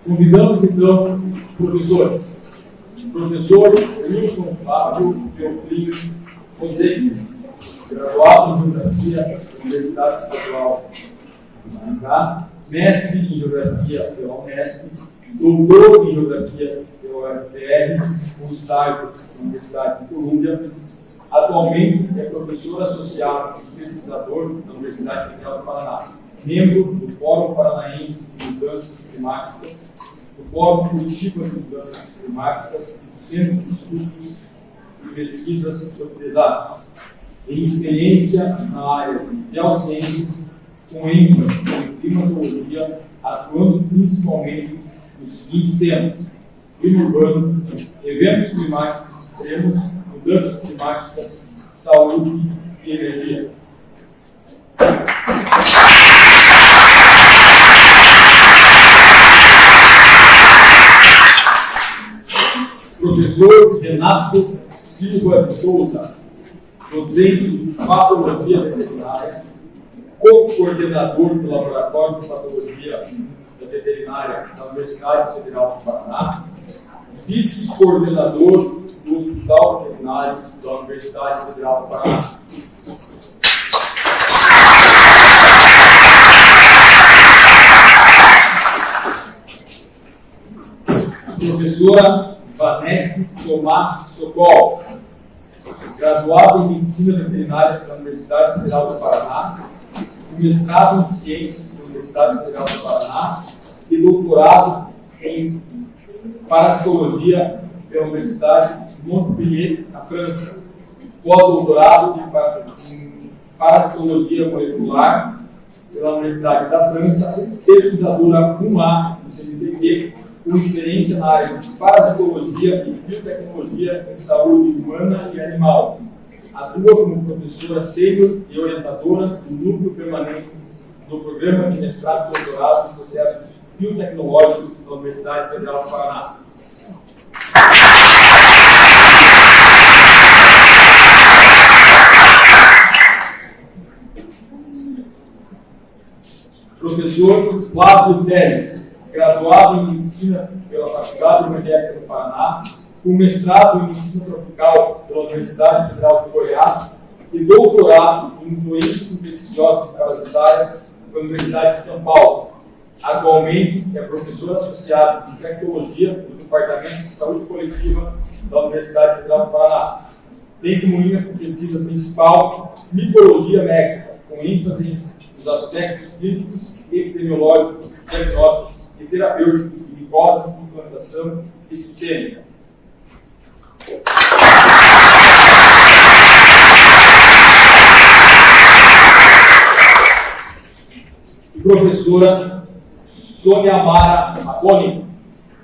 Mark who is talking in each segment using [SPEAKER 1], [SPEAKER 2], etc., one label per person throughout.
[SPEAKER 1] Convidamos, então, os professores. Professor Wilson Fábio Teoflino Rosegui, graduado em Geografia da Universidade Estadual de Maringá, mestre em Geografia pela Unesp, doutor em Geografia pela UFPR, com estágio na Universidade de Colômbia. Atualmente é professor associado e pesquisador da Universidade Federal do Paraná, membro do Fórum Paranaense de Mudanças Climáticas, do Fórum Curitiba de Mudanças Climáticas e do Centro de Estudos e Pesquisas sobre Desastres. Tem experiência na área de geociências, com ênfase em climatologia, atuando principalmente nos seguintes temas: clima urbano, eventos climáticos extremos, mudanças climáticas, saúde e energia. Professor Renato Silva de Souza, docente de patologia veterinária, co-coordenador do Laboratório de Patologia Veterinária da Universidade Federal do Paraná, vice-coordenador do Hospital Veterinário da Universidade Federal do Paraná. Professora Vanete Tomás Sokol, graduada em Medicina Veterinária pela Universidade Federal do Paraná, mestrado em Ciências pela Universidade Federal do Paraná e doutorado em Parasitologia pela Universidade de Montpellier, na França. Pós-doutorado em Parasitologia Molecular pela Universidade da França, pesquisadora 1A do CNPq, com experiência na área de parasitologia e biotecnologia em saúde humana e animal. Atua como professora sênior e orientadora do núcleo permanente do programa de mestrado e doutorado em processos biotecnológicos da Universidade Federal do Paraná. Professor Flávio Teles, graduado em Medicina pela Faculdade de Médica do Paraná, com mestrado em Medicina Tropical pela Universidade Federal de Goiás e doutorado em Doenças Infecciosas e Parasitárias pela Universidade de São Paulo. Atualmente é professor associado de Infectologia do Departamento de Saúde Coletiva da Universidade Federal do Paraná. Tem como linha de pesquisa principal micologia médica, com ênfase nos aspectos clínicos, epidemiológicos, diagnósticos e terapêuticos de micoses, implantação e sistêmica. Professora Sônia Mara Apônimo,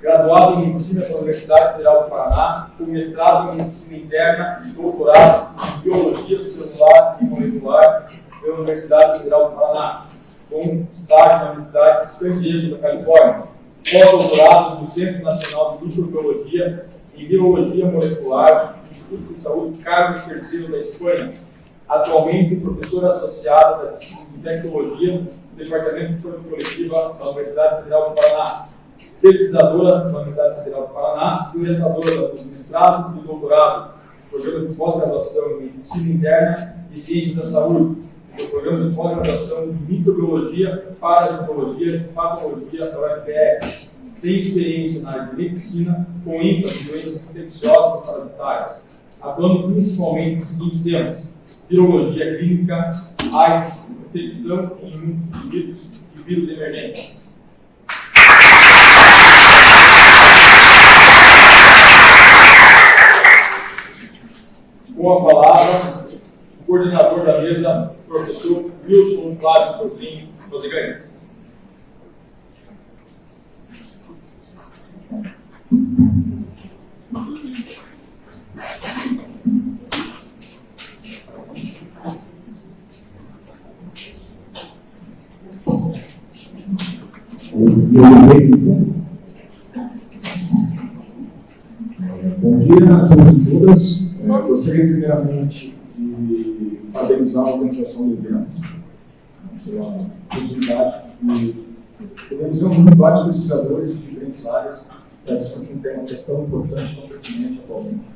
[SPEAKER 1] graduada em Medicina pela Universidade Federal do Paraná, com mestrado em Medicina Interna e doutorado em Biologia Celular e Molecular pela Universidade Federal do Paraná, com estágio na Universidade de San Diego, da Califórnia. Pós-doutorado no Centro Nacional de Microbiologia e Biologia Molecular do Instituto de Saúde Carlos III da Espanha. Atualmente professora associada da disciplina de Tecnologia do Departamento de Saúde Coletiva da Universidade Federal do Paraná. Pesquisadora da Universidade Federal do Paraná e orientadora do mestrado e doutorado dos programas de pós-graduação em Medicina Interna e Ciências da Saúde, do programa de pós-graduação em Microbiologia, Parasitologia e Patologia da UFPR. Tem experiência na área de medicina, com ênfase em doenças infecciosas e parasitárias, atuando principalmente nos seguintes temas: virologia clínica, AIDS, infecção e imunossuprimíveis e vírus emergentes. Com a palavra, o coordenador da mesa, professor Wilson Flávio Teoflino Rosegui.
[SPEAKER 2] Bom dia a todos e todas. Gostaria primeiramente de parabenizar a organização do evento pela oportunidade que Podemos reunir vários pesquisadores de diferentes áreas para discutir um tema que é tão importante, tão pertinente atualmente.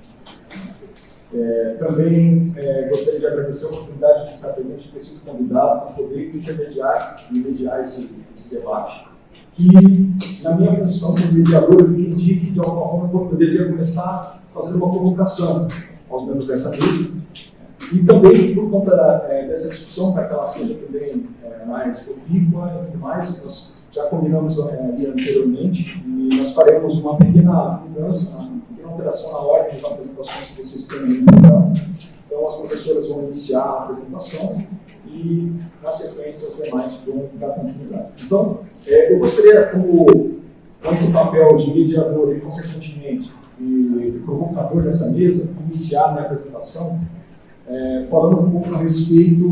[SPEAKER 2] Também gostaria de agradecer a oportunidade de estar presente e ter sido convidado para poder intermediar e mediar esse debate. E, na minha função como mediador, eu entendi que, de alguma forma, eu deveria começar fazendo uma provocação aos membros dessa mesa. E também, por conta dessa discussão, para que ela seja também mais profícua e tudo mais, nós já combinamos ali anteriormente e nós faremos uma pequena mudança, uma pequena alteração na ordem das apresentações que vocês têm aí. Então, as professoras vão iniciar a apresentação e, na sequência, os demais vão dar continuidade. Então, eu gostaria, com esse papel de mediador e, consequentemente, de provocador dessa mesa, iniciar a minha apresentação falando um pouco a respeito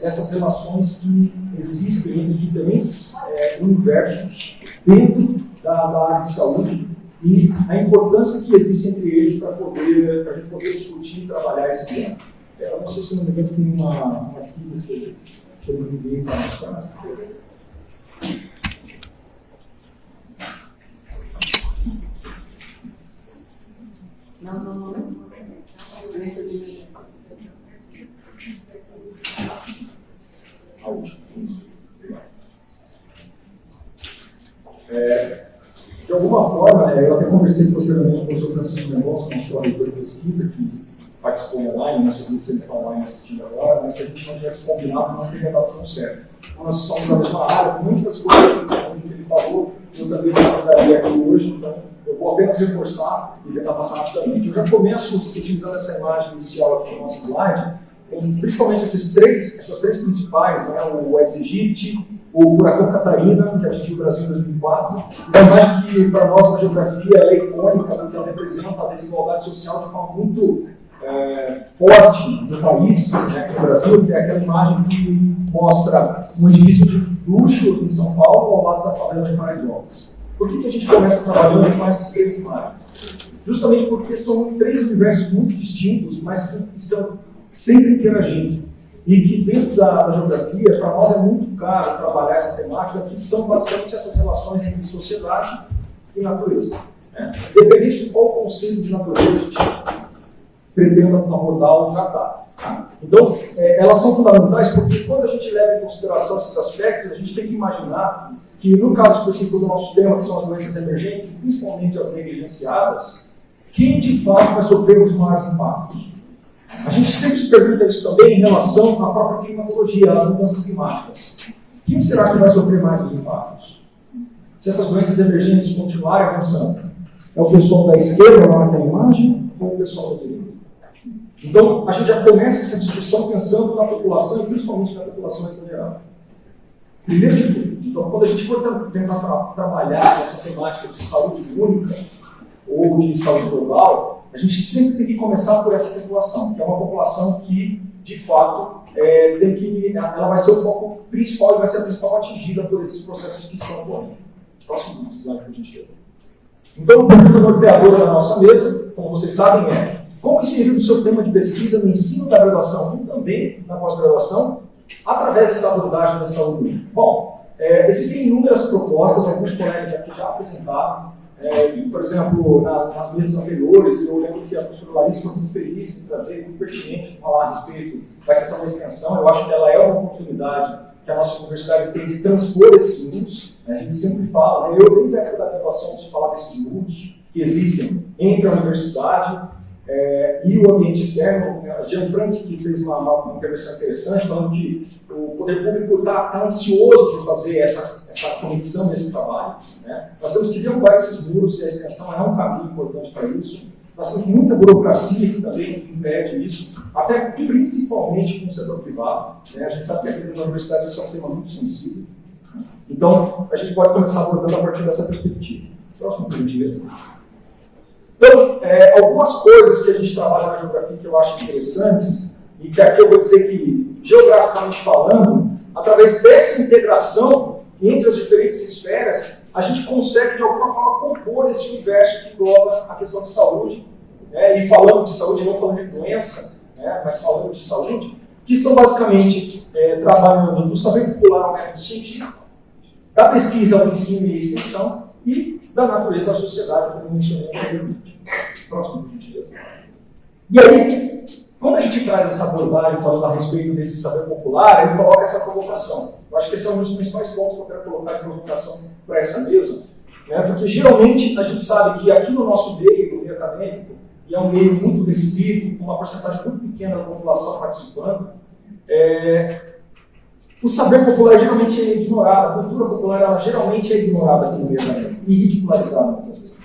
[SPEAKER 2] dessas relações que existem entre diferentes universos dentro da área de saúde e a importância que existe entre eles para a gente poder discutir e trabalhar esse tema. Eu não sei se no momento tem um arquivo que eu enviei para mostrar.
[SPEAKER 3] Não.
[SPEAKER 2] De alguma forma, eu até conversei posteriormente com o professor Francisco Mendonça, que é nosso auditor de pesquisa, que participou online, não sei se eles estão online assistindo agora, mas se a gente não tivesse combinado, não teria dado tão certo. Então, nós somos da mesma área, muitas coisas que ele falou, eu também abordaria aqui hoje, então eu vou apenas reforçar e tentar passar rapidamente. Eu já começo utilizando essa imagem inicial aqui no nosso slide, principalmente essas três principais, né, o Aedes aegypti, o furacão Catarina, que atingiu o Brasil em 2004, e a imagem que, para nós, na geografia, ela é icônica, porque ela representa a desigualdade social de forma muito forte no país, né, que é o Brasil, que é aquela imagem que mostra um edifício de luxo em São Paulo ao lado da favela de Paraisópolis. Por que a gente começa trabalhando com essas três imagens? Justamente porque são três universos muito distintos, mas que estão sempre interagindo. E que dentro da geografia, para nós é muito caro trabalhar essa temática, que são basicamente essas relações entre sociedade e natureza. Né? Independente de qual conceito de natureza a gente pretenda abordar ou tratar. Então, elas são fundamentais porque quando a gente leva em consideração esses aspectos, a gente tem que imaginar que, no caso específico do nosso tema, que são as doenças emergentes, principalmente as negligenciadas, quem de fato vai sofrer os maiores impactos? A gente sempre se pergunta isso também em relação à própria climatologia, às mudanças climáticas. Quem será que vai sofrer mais os impactos? Se essas doenças emergentes continuarem avançando, é o pessoal da esquerda lá naquela imagem ou o pessoal da direita? Então, a gente já começa essa discussão pensando na população e principalmente na população mais vulnerável. Primeiro de tudo, então, quando a gente for tentar trabalhar essa temática de saúde única ou de saúde global, a gente sempre tem que começar por essa população, que é uma população que, de fato, ela vai ser o foco principal e vai ser a principal atingida por esses processos que estão ocorrendo. Próximo slide, por gentileza. Então, a pergunta norteadora da nossa mesa, como vocês sabem, é como inserir o seu tema de pesquisa no ensino da graduação e também na pós-graduação através dessa abordagem da saúde única. Bom, existem inúmeras propostas, alguns colegas aqui já apresentaram. Por exemplo, nas mesas anteriores, eu lembro que a professora Larissa foi muito feliz em trazer, muito pertinente, falar a respeito da questão da extensão. Eu acho que ela é uma oportunidade que a nossa universidade tem de transpor esses mundos. A gente sempre fala, né? Eu desde a época da graduação se falar desses mundos que existem entre a universidade e o ambiente externo. A Jean Frank, que fez uma intervenção interessante, falando que o poder público está ansioso de fazer essa conexão desse trabalho. Né? Nós temos que derrubar esses muros e a extensão é um caminho importante para isso. Nós temos muita burocracia que também impede isso, até principalmente com o setor privado. Né? A gente sabe que aqui na universidade isso é um tema muito sensível. Então, a gente pode começar abordando a partir dessa perspectiva. Próximo dia. Então, algumas coisas que a gente trabalha na geografia que eu acho interessantes, e que aqui eu vou dizer que, geograficamente falando, através dessa integração entre as diferentes esferas, a gente consegue, de alguma forma, compor esse universo que engloba a questão de saúde, né? E falando de saúde, não falando de doença, né? Mas falando de saúde, que são basicamente trabalhando do saber popular ao método científico, da pesquisa ao ensino e extensão e da natureza à sociedade, como mencionei anteriormente. Próximo, por gentileza. E aí, quando a gente traz essa abordagem falando a respeito desse saber popular, ele coloca essa provocação. Eu acho que esse é um dos principais pontos que eu quero colocar de provocação para essa mesa, né? Porque geralmente a gente sabe que aqui no nosso meio, no meio acadêmico, e é um meio muito restrito, com uma porcentagem muito pequena da população participando, o saber popular geralmente é ignorado, a cultura popular ela geralmente é ignorada aqui no meio acadêmico e ridicularizada muitas vezes.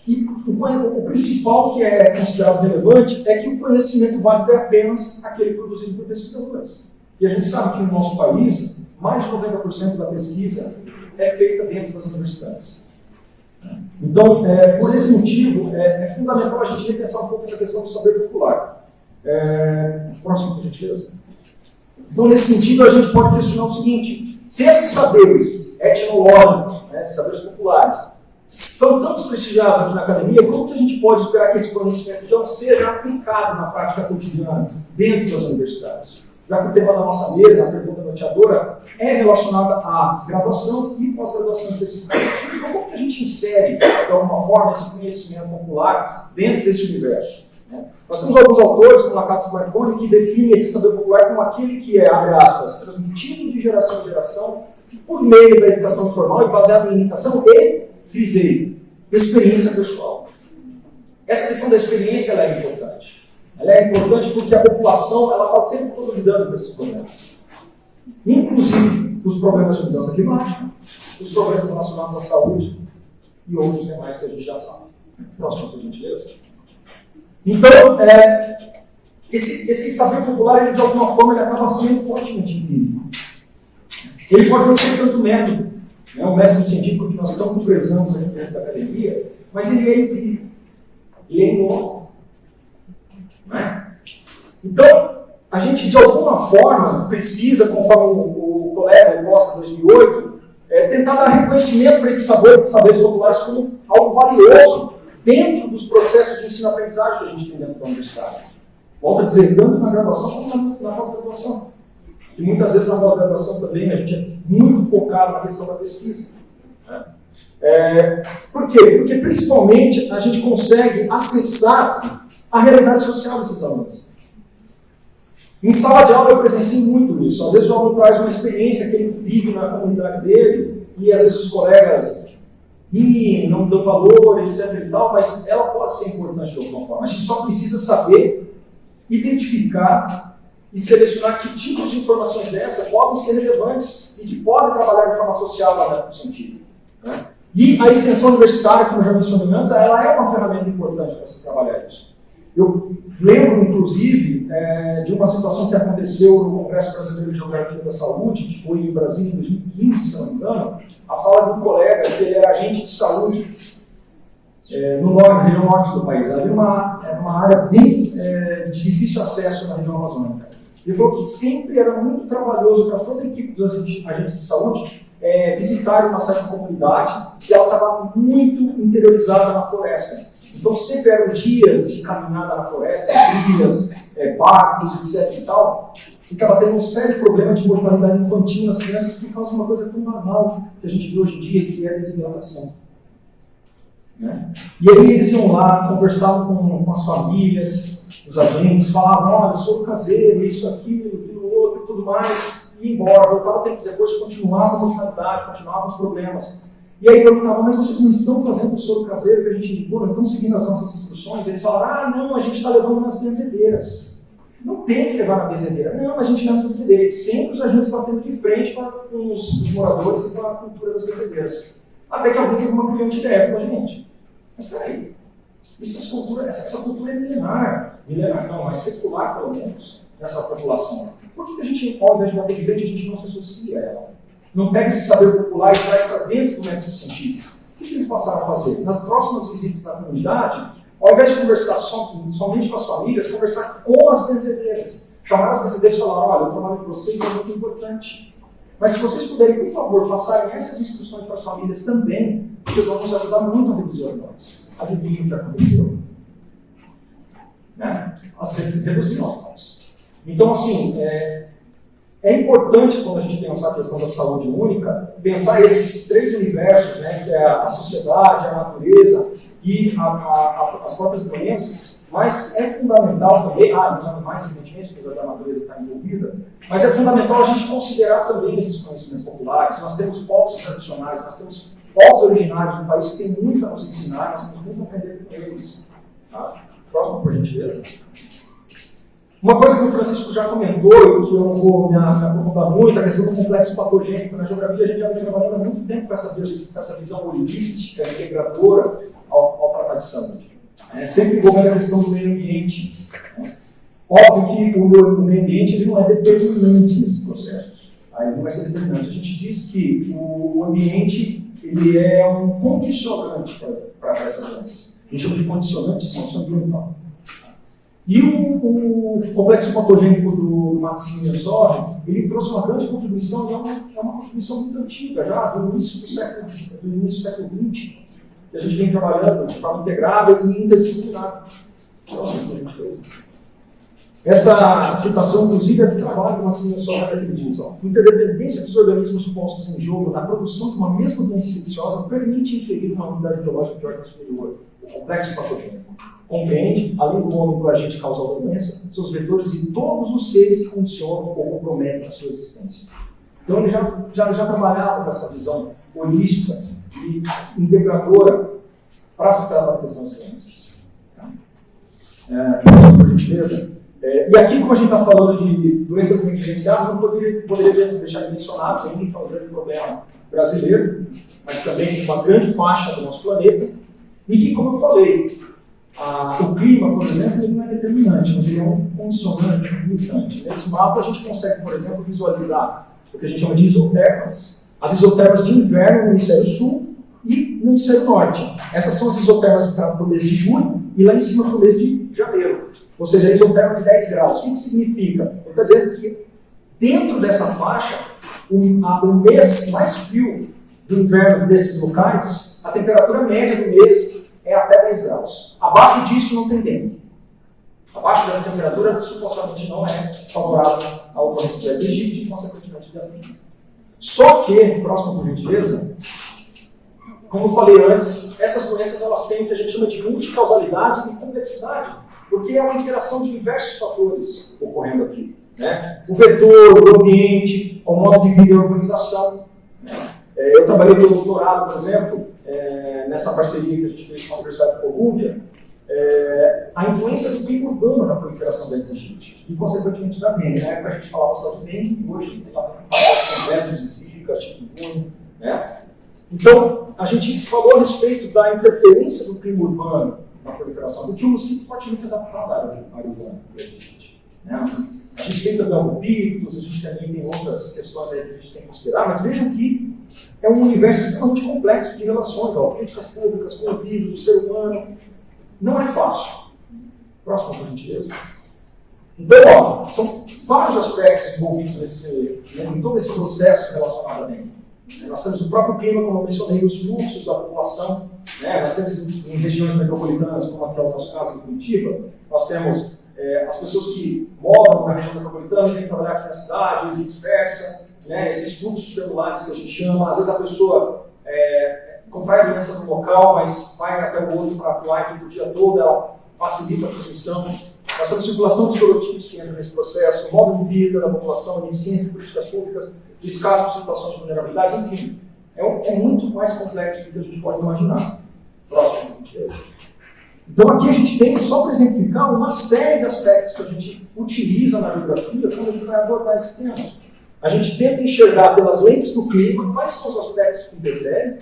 [SPEAKER 2] E o principal que é considerado relevante é que o conhecimento válido é apenas aquele produzido por pesquisadores. E a gente sabe que no nosso país, mais de 90% da pesquisa é feita dentro das universidades. Então, por esse motivo, é fundamental a gente repensar um pouco essa questão do saber popular. Próximo, por gentileza. Então, nesse sentido, a gente pode questionar o seguinte: se esses saberes etnológicos, esses saberes populares, são tão desprestigiados aqui na academia, como que a gente pode esperar que esse conhecimento então seja aplicado na prática cotidiana dentro das universidades? Já que o tema da nossa mesa, a pergunta norteadora, é relacionada à graduação e pós-graduação especificamente. Então, como que a gente insere, de alguma forma, esse conhecimento popular dentro desse universo? Nós temos alguns autores, como Lakatos e Marconi, que definem esse saber popular como aquele que é, abre aspas, transmitido de geração em geração, por meio da educação formal e baseado em imitação e, frisei, experiência pessoal. Essa questão da experiência ela é importante. Ela é importante porque a população ela está o tempo todo lidando com esses problemas. Inclusive os problemas de mudança climática, os problemas relacionados à saúde e outros demais que a gente já sabe. Próximo, por gentileza. Então, esse saber popular, ele, de alguma forma, ele acaba sendo fortemente empírico. Ele pode não ser tanto método, um método científico que nós tanto prezamos aqui dentro da academia, mas ele é empírico. Ele é inócuo. Então, a gente, de alguma forma, precisa, conforme o colega Costa, 2008, tentar dar reconhecimento para esses saberes populares como algo valioso dentro dos processos de ensino-aprendizagem que a gente tem dentro da universidade. Volto a dizer, tanto na graduação como na pós-graduação. E muitas vezes na pós-graduação também a gente é muito focado na questão da pesquisa. Por quê? Porque principalmente a gente consegue acessar a realidade social desses alunos. Em sala de aula eu presencio muito isso. Às vezes o aluno traz uma experiência que ele vive na comunidade dele e às vezes os colegas não dão valor, etc. e tal, mas ela pode ser importante de alguma forma. A gente só precisa saber identificar e selecionar que tipos de informações dessas podem ser relevantes e que podem trabalhar de forma social no método científico. E a extensão universitária, como eu já mencionei antes, ela é uma ferramenta importante para se trabalhar isso. Eu lembro, inclusive, de uma situação que aconteceu no Congresso Brasileiro de Geografia da Saúde, que foi em Brasília em 2015, se não me engano, a fala de um colega que ele era agente de saúde no região norte do país. Ali uma área bem de difícil acesso na região amazônica. Ele falou que sempre era muito trabalhoso para toda a equipe dos agentes de saúde visitar uma certa comunidade e ela estava muito interiorizada na floresta. Então sempre eram dias de caminhada na floresta, trilhas, barcos, etc. e tal, e estava tendo um sério problema de mortalidade infantil nas crianças por causa de uma coisa tão banal que a gente vê hoje em dia, que é a desidratação. E aí eles iam lá, conversavam com as famílias, os agentes, falavam, olha, soro caseiro, isso, aquilo outro, tudo mais, e ia embora, voltava tempos depois, continuava a mortalidade, continuavam os problemas. E aí perguntava, mas vocês não estão fazendo o soro caseiro que a gente indicou, não estão seguindo as nossas instruções? Eles falaram, não, a gente está levando nas benzedeiras. Não tem que levar na benzedeira. Não, a gente leva nas benzedeiras. Sempre os agentes batendo de frente com os moradores e com a cultura das benzedeiras. Até que alguém teve uma brilhante ideia, falou, gente, mas peraí, essa cultura é milenar não, mas secular pelo menos, nessa população. Por que a gente, ao invés de bater de frente, a gente não se associa a ela? Não pega esse saber popular e traz para dentro do método científico. O que eles passaram a fazer? Nas próximas visitas na comunidade, ao invés de conversar somente com as famílias, conversar com as benzedeiras. Chamaram as benzedeiras e falaram, olha, o trabalho de vocês é muito importante. Mas se vocês puderem, por favor, passarem essas instruções para as famílias também, vocês vão nos ajudar muito a reduzir as mortes. Adivinha o que aconteceu? Elas reduziram as mortes. Então, assim, É importante, quando a gente pensar a questão da saúde única, pensar esses três universos, né, que é a sociedade, a natureza e as próprias doenças, mas é fundamental também, nos animais, evidentemente, apesar da natureza estar envolvida, mas é fundamental a gente considerar também esses conhecimentos populares. Nós temos povos tradicionais, nós temos povos originários do país que têm muito a nos ensinar, nós temos muito a aprender com eles. Tá? Próximo, por gentileza. Uma coisa que o Francisco já comentou, e que eu não vou me aprofundar muito, a questão do complexo patogênico. Na geografia, a gente já vem trabalhando há muito tempo com essa visão holística, integradora ao tratar de saúde. Sempre envolvendo a questão do meio ambiente. Óbvio que o meio ambiente ele não é determinante nesse processo. Ele não vai ser determinante. A gente diz que o ambiente ele é um condicionante para essas doenças. A gente chama de condicionante socioambiental. E o complexo patogênico do Maxime Sorge, ele trouxe uma grande contribuição, e é uma contribuição muito antiga, já do início do século XX, que a gente vem trabalhando de forma integrada e interdisciplinar. Essa citação, inclusive, é do trabalho do Maxime Sorge, que ele diz: interdependência dos organismos postos em jogo na produção de uma mesma doença infecciosa permite inferir uma unidade biológica de ordem superior, o complexo patogênico. Compreende, além do homem do agente causal da doença, seus vetores e todos os seres que funcionam ou comprometem a sua existência. Então ele já trabalhava com essa visão holística e integradora para se tratar da questão das doenças. Por gentileza. E aqui, como a gente está falando de doenças negligenciadas, não poderia deixar de mencionar também que é um grande problema brasileiro, mas também de uma grande faixa do nosso planeta, e que, como eu falei, o clima, por exemplo, ele não é determinante, mas ele é um condicionante, um limitante. Nesse mapa a gente consegue, por exemplo, visualizar o que a gente chama de isotermas. As isotermas de inverno no hemisfério sul e no hemisfério norte. Essas são as isotermas para o mês de julho e lá em cima para o mês de janeiro. Ou seja, a isoterma de 10 graus. O que significa? Ele está dizendo que dentro dessa faixa, o mês mais frio do inverno desses locais, a temperatura média do mês é até 10 graus. Abaixo disso não tem dengue. Abaixo dessa temperatura, supostamente não é favorável ao ocorrência de egípcio e, consequentemente, de dengue. Só que, próximo por gentileza, como eu falei antes, essas doenças elas têm o que a gente chama de multicausalidade e complexidade, porque é uma interação de diversos fatores ocorrendo aqui. Né? O vetor, o ambiente, o modo de vida e a urbanização. Eu trabalhei pelo doutorado, por exemplo, nessa parceria que a gente fez com a Universidade de Colômbia, a influência do clima urbano na proliferação da exigente e, consequentemente, da dengue. Na época a gente falava só de dengue e hoje está completo de zika, chikungunya, né? Então, a gente falou a respeito da interferência do clima urbano na proliferação, porque o mosquito fortemente adaptado à área urbana. Né? A gente tem também albopictos, a gente também tem outras questões aí que a gente tem que considerar, mas vejam que é um universo extremamente complexo de relações, políticas públicas, convívios, do ser humano. Não é fácil. Próximo, por gentileza. Então, são vários aspectos envolvidos em todo esse processo relacionado à dengue. Nós temos o próprio clima, como eu mencionei, os fluxos da população. Nós temos em regiões metropolitanas, como aqui é o nosso caso em Curitiba, nós temos as pessoas que moram na região metropolitana e vêm trabalhar aqui na cidade, e vice-versa. Esses fluxos celulares que a gente chama, às vezes a pessoa contrai a doença no local, mas vai até o outro para atuar e fica o dia todo, ela facilita a transmissão. Nós temos circulação de sorotipos que entram nesse processo, o modo de vida da população, a eficiência de políticas públicas, descaso de situações de vulnerabilidade, enfim. É muito mais complexo do que a gente pode imaginar. Próximo. Então aqui a gente tem, só para exemplificar, uma série de aspectos que a gente utiliza na geografia quando a gente vai abordar esse tema. A gente tenta enxergar pelas lentes do clima quais são os aspectos que interferem,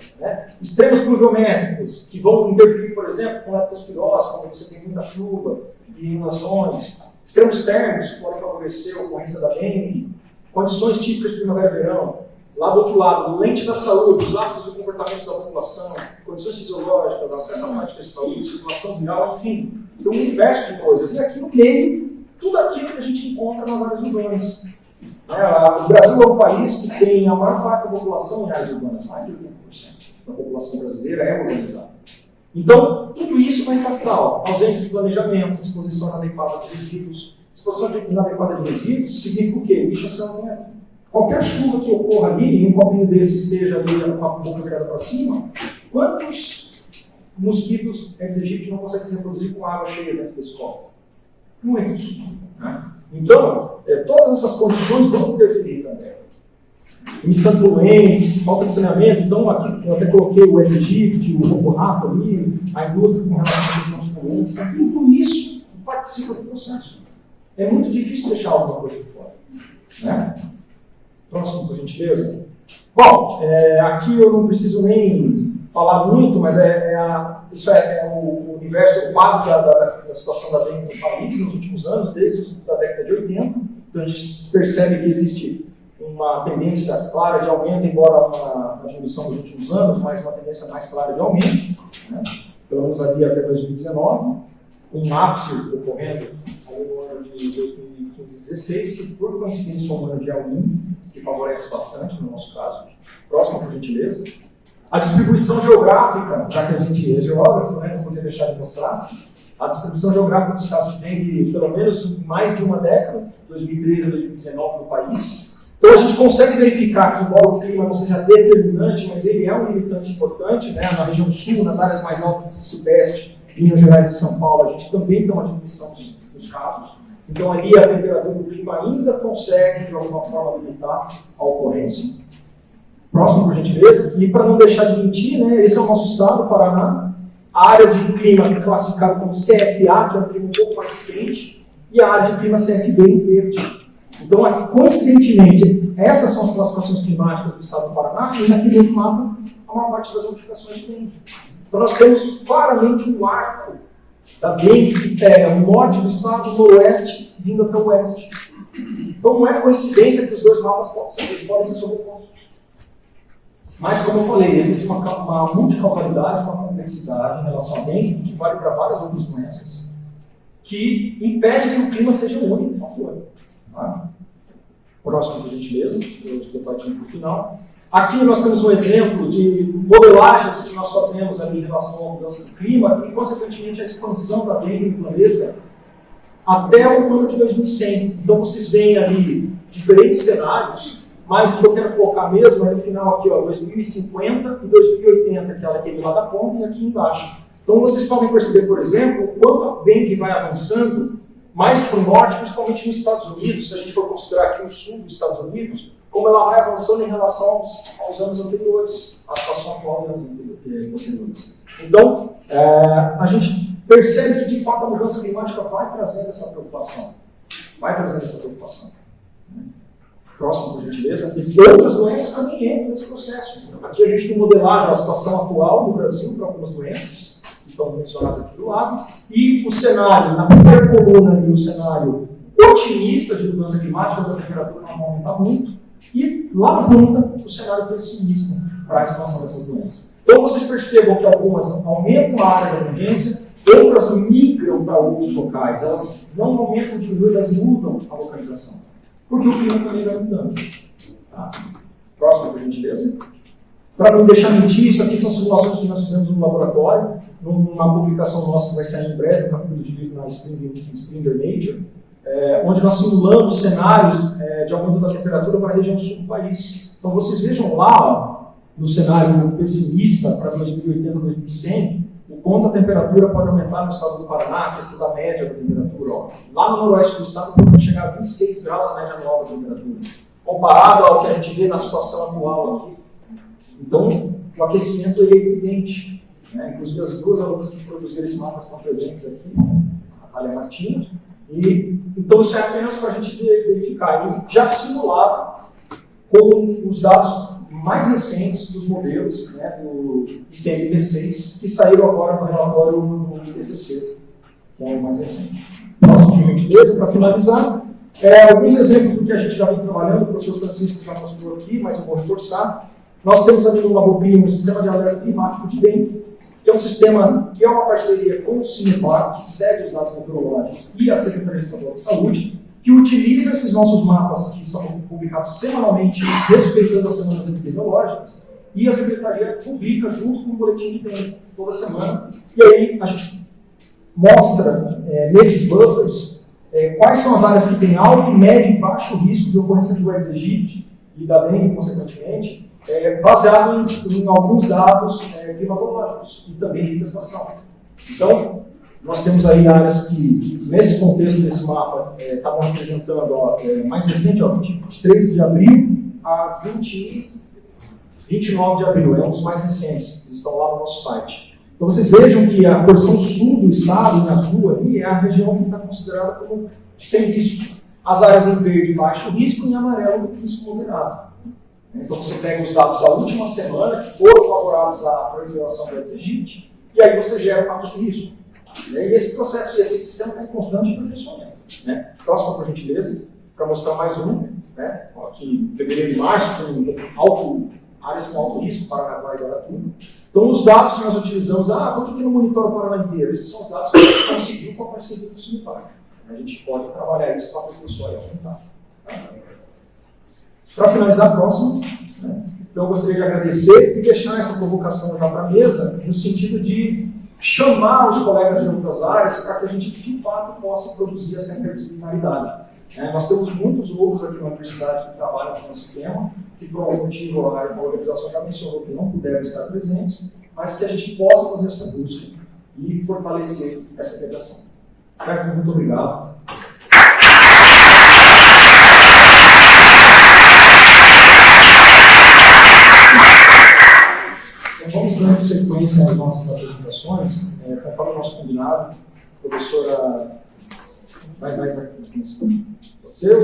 [SPEAKER 2] extremos pluviométricos, que vão interferir, por exemplo, com leptospirose, quando você tem muita chuva e inundações, extremos térmicos, que podem favorecer a ocorrência da dengue, condições típicas de primavera e verão. Lá do outro lado, lente da saúde, os hábitos e comportamentos da população, condições fisiológicas, acesso a práticas de saúde, circulação viral, enfim, tem um universo de coisas. E aqui no meio, tudo aquilo que a gente encontra nas áreas urbanas. O Brasil é um país que tem a maior parte da população em áreas urbanas, mais de 80% da população brasileira é urbanizada. Então, tudo isso vai impactar a ausência de planejamento, disposição inadequada de resíduos, Disposição inadequada de resíduos significa o quê? Lixo a céu aberto. Qualquer chuva que ocorra ali, e um copinho desse esteja ali com a boca virada para cima, quantos mosquitos Aedes aegypti não conseguem se reproduzir com água cheia dentro desse copo? Muitos. Né? Então, todas essas condições vão interferir também. Emissão de poluentes, falta de saneamento. Então, aqui eu até coloquei o Aedes aegypti, o ronco-rato ali, a indústria com relação à questão dos poluentes. Então, tudo isso participa do processo. É muito difícil deixar alguma coisa de fora. Né? Próximo, por gentileza. Bom, aqui eu não preciso nem falar muito, mas isso é o universo, o quadro da situação da dengue no país nos últimos anos, desde a década de 80. Então a gente percebe que existe uma tendência clara de aumento, embora uma diminuição nos últimos anos, mas uma tendência mais clara de aumento, né? Pelo menos ali até 2019, um ápice ocorrendo ali no ano de 2015 e 2016, que por coincidência foi um ano de El Niño, que favorece bastante no nosso caso. Próximo, por gentileza. A distribuição geográfica, já que a gente é geógrafo, né, não poderia deixar de mostrar, a distribuição geográfica dos casos de dengue, pelo menos mais de uma década, 2013 a 2019 no país. Então a gente consegue verificar que, embora o clima não seja determinante, mas ele é um limitante importante, né, na região sul, nas áreas mais altas do sudeste, Minas Gerais e São Paulo, a gente também tem uma diminuição dos casos. Então ali a temperatura do clima ainda consegue, de alguma forma, limitar a ocorrência. Próximo, por gentileza. E para não deixar de mentir, né, esse é o nosso estado, Paraná. A área de clima é classificada como CFA, que é um clima um pouco mais quente, e a área de clima CFB em verde. Então, aqui, coincidentemente, essas são as classificações climáticas do estado do Paraná, e naquele outro mapa, a maior parte das notificações de dengue. Então, nós temos claramente um arco da dengue que pega o norte do estado, o noroeste, vindo até o oeste. Então, não é coincidência que os dois mapas podem ser sobrepostos. Mas, como eu falei, existe uma multicausalidade, uma complexidade em relação à dengue, que vale para várias outras doenças, que impede que o clima seja o único fator. Tá? Próximo, por gentileza, eu estou partindo para o final. Aqui nós temos um exemplo de modelagens que nós fazemos ali em relação à mudança do clima e, consequentemente, a expansão da dengue no planeta até o ano de 2100. Então, vocês veem ali diferentes cenários, mas o que eu quero focar mesmo é no final aqui, ó, 2050 e 2080, que é aquele lá da ponta, e aqui embaixo. Então, vocês podem perceber, por exemplo, o quanto a dengue vai avançando mais para o norte, principalmente nos Estados Unidos, se a gente for considerar aqui o sul dos Estados Unidos, como ela vai avançando em relação aos anos anteriores, à situação atual dos anos posteriores. Então, a gente percebe que, de fato, a mudança climática vai trazendo essa preocupação. Próximo, por gentileza. E outras doenças também entram nesse processo. Aqui a gente tem modelagem a situação atual no Brasil para algumas doenças, que estão mencionadas aqui do lado, e o cenário, na primeira coluna ali, o cenário otimista de mudança climática, a temperatura não vai aumentar muito, e lá na ponta, o cenário pessimista para a expansão dessas doenças. Então vocês percebam que algumas aumentam a área da emergência, outras migram para outros locais, elas não aumentam, diminuem, elas mudam a localização. Porque o clima também vai mudando. Tá? Próximo, por gentileza. Para não deixar mentir, isso aqui são simulações que nós fizemos no laboratório, numa publicação nossa que vai sair em breve, um capítulo de livro na Springer Nature, onde nós simulamos cenários de aumento da temperatura para a região sul do país. Então vocês vejam lá, ó, no cenário pessimista para 2080 e 2100, o quanto a temperatura pode aumentar no estado do Paraná, a questão da média da temperatura. Ó. Lá no noroeste do estado pode chegar a 26 graus a média anual da temperatura, comparado ao que a gente vê na situação atual aqui. Então, o aquecimento é evidente. Né? Inclusive, as duas alunas que produziram esse mapa estão presentes aqui, a Thalia Martins. Então, isso é apenas para a gente verificar. E já simulado com os dados mais recentes dos modelos, né, do ICMP6, que saíram agora no relatório do IPCC, que é o mais recente. Próximo, por gentileza, para finalizar, alguns exemplos do que a gente já vem trabalhando, o professor Francisco já mostrou aqui, mas eu vou reforçar. Nós temos ali no LaboClima um sistema de alerta climático de dengue, que é um sistema que é uma parceria com o CINEPAR, que cede os dados meteorológicos, e a Secretaria Estadual de Saúde, que utiliza esses nossos mapas, que são publicados semanalmente, respeitando as semanas epidemiológicas, e a Secretaria publica junto com o boletim de dengue, toda semana. E aí a gente mostra, nesses buffers, quais são as áreas que têm alto, médio e baixo risco de ocorrência do Aedes aegypti e da dengue, consequentemente, baseado em alguns dados climatológicos e também de infestação. Então, nós temos aí áreas que, nesse contexto desse mapa, estavam representando, mais recente, 23 de abril a 29 de abril, é um dos mais recentes, eles estão lá no nosso site. Então vocês vejam que a porção sul do estado, em azul ali, é a região que está considerada como sem risco. As áreas em verde, baixo risco, e em amarelo, risco moderado. Então você pega os dados da última semana, que foram favoráveis à proliferação do Aedes aegypti, e aí você gera o mapa de risco. E esse processo e esse sistema está em constante aperfeiçoamento. Próxima, por gentileza, para mostrar mais um. Aqui em fevereiro e março, com áreas com alto risco, Paranaguá e Guaratuba. Então, os dados que nós utilizamos, estou aqui no monitor o Paraná inteiro, esses são os dados que a gente conseguiu com a parceria do Sinipar. A gente pode trabalhar isso para a pessoa e aumentar. Para finalizar a próxima, então eu gostaria de agradecer e deixar essa provocação já para a mesa, no sentido de chamar os colegas de outras áreas para que a gente, de fato, possa produzir essa interdisciplinaridade. Nós temos muitos outros aqui na universidade que trabalham com esse tema, que por algum motivo a organização já mencionou que não puderam estar presentes, mas que a gente possa fazer essa busca e fortalecer essa integração. Certo? Muito obrigado. Então vamos dando sequência às nossas apresentações, conforme o nosso combinado. Professora, vai. Pode ser?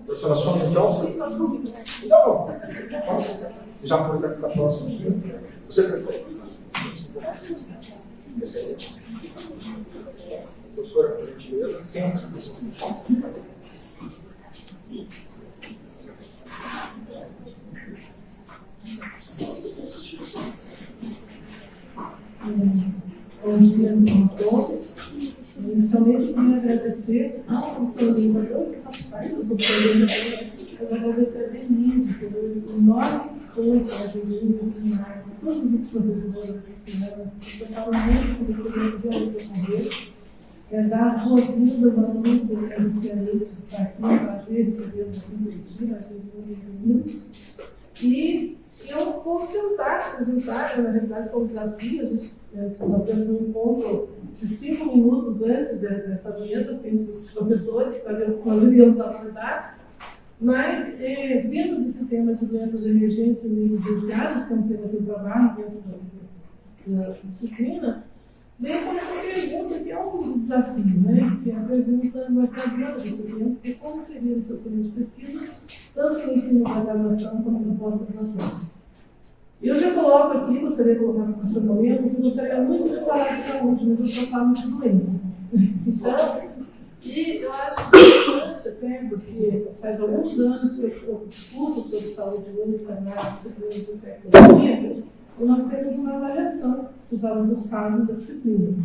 [SPEAKER 2] Professora Sônia, então? Não. Você já foi para a próxima? Você prefere? Professora, por gentileza, quem é a apresentação?
[SPEAKER 3] Bom dia a todos. Inicialmente, queria agradecer ao facilitador que faz parte do programa, mas agradecer a Denise pelo enorme esforço da Denise ensinar todos os professores desse ano, que estavam muito conhecimento de onde ocorrer, dar as boas-vindas aos muitos iniciantes que estão aqui, prazer recebê-los aqui no dia, muito. E eu vou tentar apresentar, na realidade, como desafio. Nós temos um encontro de 5 minutos antes dessa mesa, tem os professores, para ver o que nós iríamos abordar. Mas, dentro desse tema de doenças emergentes e negligenciadas, que é um tema que eu trabalho dentro da disciplina, veio com essa pergunta, que é um desafio, que é a pergunta marcadora desse tema, que é como seria o seu tema de pesquisa, tanto no ensino da graduação quanto na pós-graduação. Eu já coloco aqui, gostaria de colocar no questionamento, que eu gostaria muito de falar de saúde, mas eu só falo de doença. Então, e eu acho importante até, porque faz alguns anos que eu discuto sobre saúde única na disciplina de tecnologia, e nós temos uma avaliação que os alunos fazem da disciplina.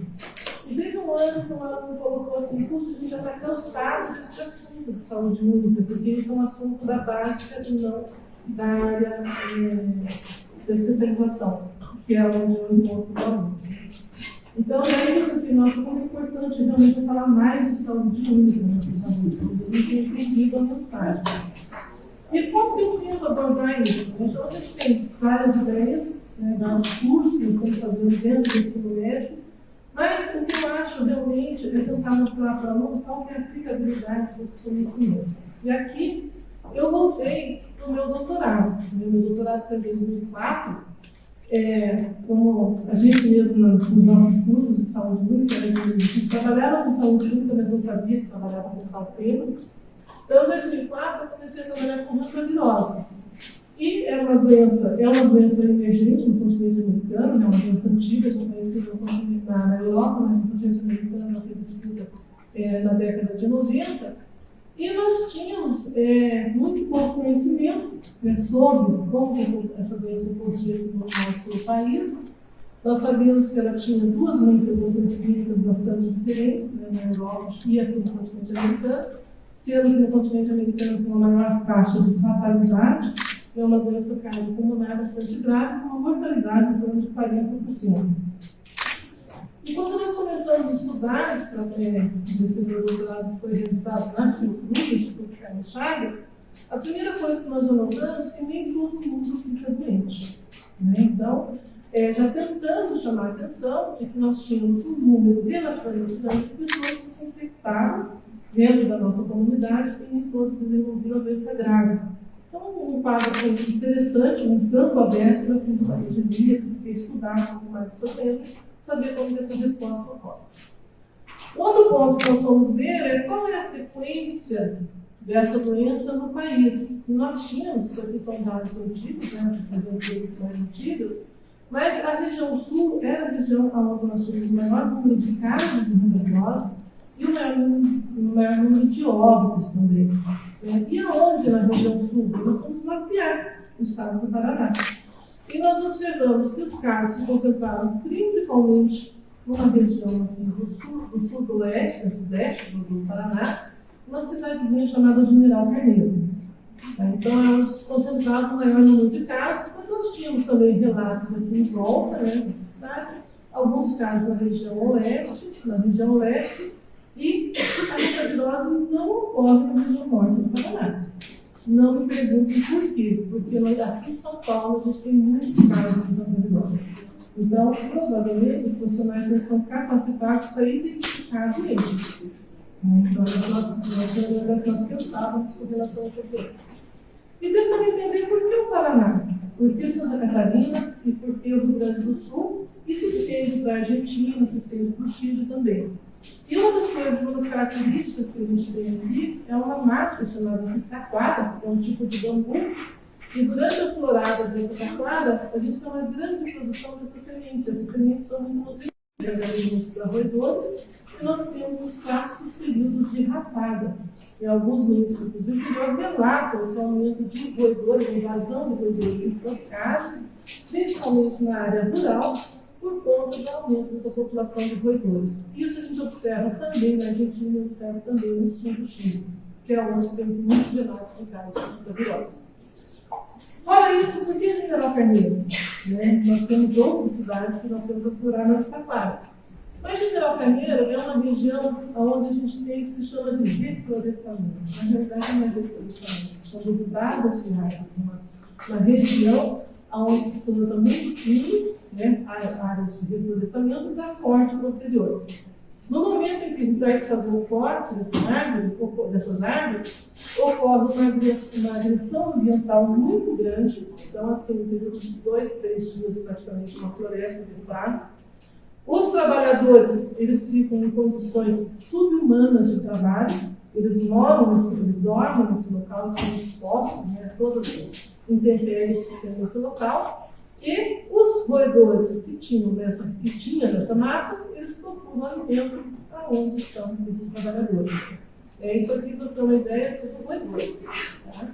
[SPEAKER 3] E desde um ano que um aluno colocou assim, puxa, a gente já está cansado desse assunto de saúde única, porque isso é um assunto da básica e não da área da especialização, que é onde eu encontro o aluno. Então, daí eu pensei, nossa, como é importante realmente falar mais de saúde única, eu tinha entendido a mensagem. E como que eu tento abordar isso? Então, a gente tem várias ideias, dos cursos que nós estamos fazendo dentro do ensino médio, mas o que eu acho realmente é tentar mostrar para o aluno qual é a aplicabilidade desse conhecimento. E aqui eu voltei para o meu doutorado. Meu doutorado foi em 2004, como a gente mesmo nos nossos cursos de saúde única, a gente trabalhava com saúde única, mas não sabia que trabalhava com tal tema. Então, em 2004, eu comecei a trabalhar com hantavirose. E é uma doença emergente no continente americano, é uma doença antiga, já conhecida na Europa, mas no continente americano ela foi descrita na década de 90. E nós tínhamos muito pouco conhecimento sobre como essa doença podia no nosso país. Nós sabíamos que ela tinha duas manifestações clínicas bastante diferentes, na Europa e aqui no continente americano, sendo que no continente americano tem uma maior taxa de fatalidade, é uma doença cardiopulmonar bastante grave, com uma mortalidade em torno de 40%. E quando nós começamos começamos a estudar esse meu doutorado que foi realizado na Fiocruz, Instituto Carlos Chagas, a primeira coisa que nós já notamos é que nem todo mundo fica doente. Né? Então, já tentando chamar a atenção de que nós tínhamos um número relativamente grande de pessoas que se infectaram dentro da nossa comunidade e nem todos desenvolviam a doença grave. Então, um quadro interessante, um campo aberto para a fisiologia, que fiquei estudar um pouco mais dessa doença, saber como que essa resposta ocorre. Outro ponto que nós vamos ver é qual é a frequência dessa doença no país. E nós tínhamos, isso aqui são dados antigos, né, mais antigas, mas a região sul era a região onde nós tínhamos o maior número de casos de tuberculose e o maior número de óbitos também. E aonde na região sul? Nós fomos mapear o estado do Paraná. E nós observamos que os casos se concentraram principalmente numa região aqui do sul-oeste, do sudeste do Paraná, uma cidadezinha chamada General Carneiro. Então, elas se concentravam no maior número de casos, mas nós tínhamos também relatos aqui em volta, né, dessa cidade, alguns casos na região oeste, e a leptospirose não ocorre na região norte do Paraná. Não me perguntem por quê, porque aqui em São Paulo a gente tem muitos casos de leptospirose. Então, provavelmente, os profissionais não estão capacitados para identificar a doença. Então, nós pensávamos com relação a essa doença. E tentando entender por que o Paraná, por que Santa Catarina e por que o Rio Grande do Sul, e se estende para a Argentina, se estende para o Chile também. E uma das características que a gente tem aqui é uma mata chamada taquara, que é um tipo de bambu, e durante a florada dessa taquara, a gente tem uma grande produção dessas sementes. Essas sementes são muito nutritivas para roedores, e nós temos os clássicos períodos de rapada. Em alguns municípios do interior relatam esse aumento de roedores, invasão de roedores em suas casas, principalmente na área rural, por conta do aumento dessa população de roedores. Isso a gente observa também na Argentina e observa também no sul do Chile, que é onde tem muitos relatos de casos de virose. Fora isso, por que General Carneiro? Nós temos outras cidades que nós temos a explorar na Taquara. Mas General Carneiro é uma região onde a gente tem que se chama de reflorestamento. Na realidade, não é reflorestamento, são derrubadas de árvores. Uma região onde se planta muito pinos, áreas de reflorestamento, para corte posterior. No momento em que a gente vai fazer o corte dessas árvores, ocorre uma agressão ambiental muito grande. Então, assim, teve uns 2, 3 dias praticamente uma floresta derrubada. Os trabalhadores, eles ficam em condições subhumanas de trabalho, eles dormem nesse local, eles são expostos a todas as intempéries que tem nesse local, e os roedores que tinham nessa mata, eles procuram alimento aonde estão esses trabalhadores. Isso aqui, para ter uma ideia, foi do roedor. Tá?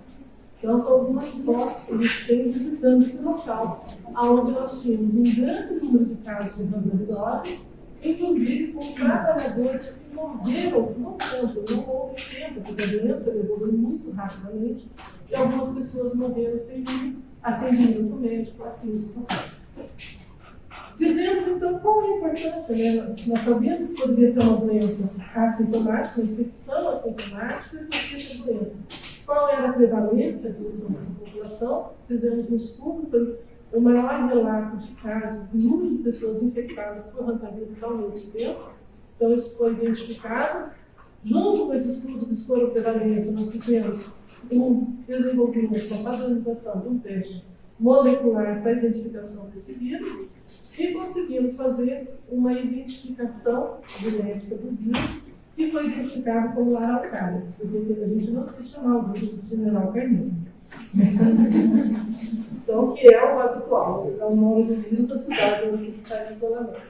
[SPEAKER 3] Então, são algumas fotos que a gente tem visitando esse local, onde nós tínhamos um grande número de casos de randovirose, inclusive com trabalhadores que morreram no tempo, não houve tempo, porque a doença evoluiu muito rapidamente, e algumas pessoas morreram sem atendimento médico, assim isso acontece. Dizemos, então, qual é a importância? Nós sabemos que poderia ter uma doença assintomática, uma infecção assintomática, e essa doença. Qual era a prevalência disso nessa população? Fizemos um estudo, foi o maior relato de casos, de número de pessoas infectadas por hantavirus ao mesmo tempo. Então, isso foi identificado. Junto com esse estudo de soroprevalência, nós fizemos um desenvolvimento, uma padronização de um teste molecular para a identificação desse vírus e conseguimos fazer uma identificação genética do vírus que foi identificado como araucária, porque a gente não quis chamar o vírus de General Carneiro. Então, que é o habitual, esse é o nome do vírus da cidade onde está em isolamento.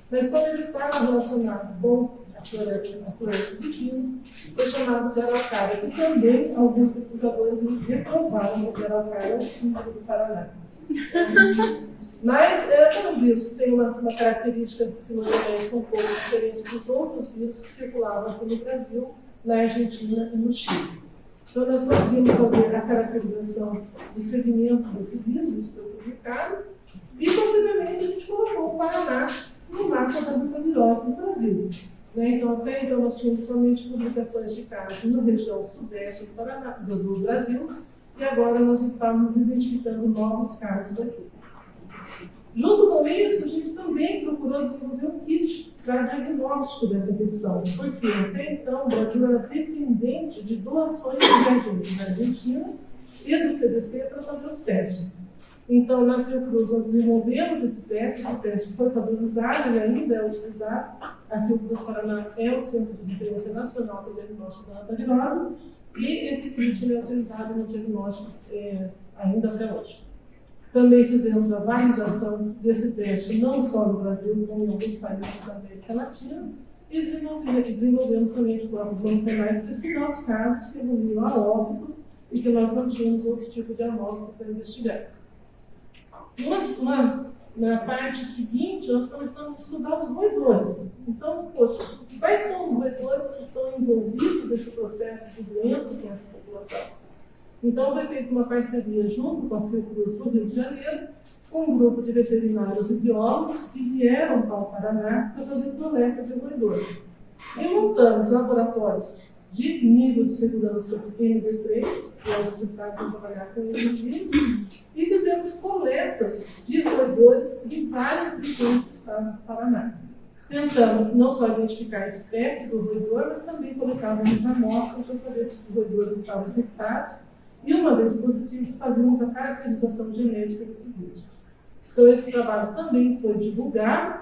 [SPEAKER 3] Mas quando ele estava relacionado com a floresta de pinos, foi chamado de araucária, e também alguns pesquisadores nos reprovaram que a araucária é o símbolo do Paraná. Mas o vírus tem uma característica filogenética um pouco diferente dos outros vírus que circulavam aqui no Brasil, na Argentina e no Chile. Então, nós conseguimos fazer a caracterização do segmento desse vírus, isso foi publicado, e, possivelmente, a gente colocou o Paraná no mapa da brucelose no Brasil. Então, até então, nós tínhamos somente publicações de casos na região sudeste do Paraná, do Brasil, e agora nós estamos identificando novos casos aqui. Junto com isso, a gente também procurou desenvolver um kit para diagnóstico dessa infecção, porque até então o Brasil era dependente de doações de reagentes da Argentina e do CDC para fazer os testes. Então, na Fiocruz, nós desenvolvemos esse teste foi padronizado e ainda é utilizado. A Fiocruz Paraná é o Centro de Referência Nacional para o Diagnóstico da Hantavirose e esse kit é utilizado no diagnóstico ainda até hoje. Também fizemos a validação desse teste não só no Brasil, como em alguns países da América Latina e desenvolvemos também anticorpos monoclonais para estudar os casos que evoluíram a óbito e que nós não tínhamos outro tipo de amostra para investigar. Na parte seguinte, nós começamos a estudar os roedores. Então, poxa, quais são os roedores que estão envolvidos nesse processo de doença que é essa população? Então, foi feita uma parceria junto com a Fiocruz do Rio de Janeiro, com um grupo de veterinários e biólogos que vieram para o Paraná para fazer coleta de roedores. E montamos laboratórios de nível de segurança NV3, que é o necessário para trabalhar com eles mesmos, e fizemos coletas de roedores em várias regiões do estado do Paraná. Tentando não só identificar a espécie do roedor, mas também colocávamos amostras para saber se os roedores estavam infectados, e uma vez positivos, fazíamos a caracterização genética desse vírus. Então, esse trabalho também foi divulgado,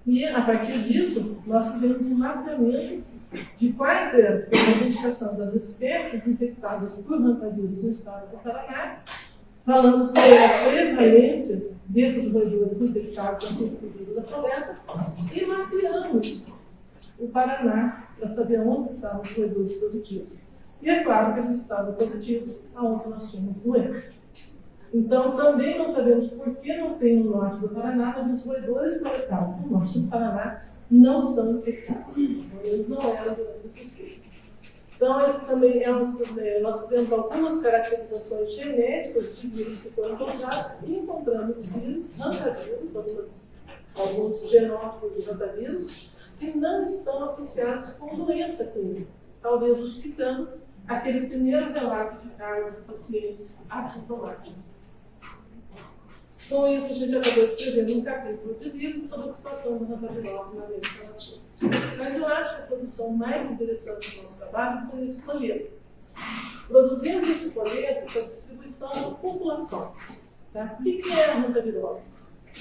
[SPEAKER 3] e a partir disso, nós fizemos um mapeamento de quais eram a identificação das espécies infectadas por hantavírus no estado do Paraná. Falamos qual era a prevalência desses roedores infectados no período da coleta e mapeamos o Paraná para saber onde estavam os roedores positivos. E é claro que eles estavam positivos aonde nós tínhamos doença. Então, também não sabemos por que não tem no norte do Paraná, mas os roedores coletados no norte do Paraná não são infectados. Eles não eram durante esse estudo. Então, esse também nós fizemos algumas caracterizações genéticas de vírus que foram encontrados e encontramos vírus, hantavírus, alguns genótipos de hantavírus, que não estão associados com doença clínica, talvez justificando aquele primeiro relato de casos de pacientes assintomáticos. Com isso, a gente acabou escrevendo um capítulo de livro sobre a situação da hantavirose na América Latina. Mas eu acho que a produção mais interessante do nosso trabalho foi esse folheto. Produzimos esse folheto para distribuição da população. Tá? O que é a hantavirose?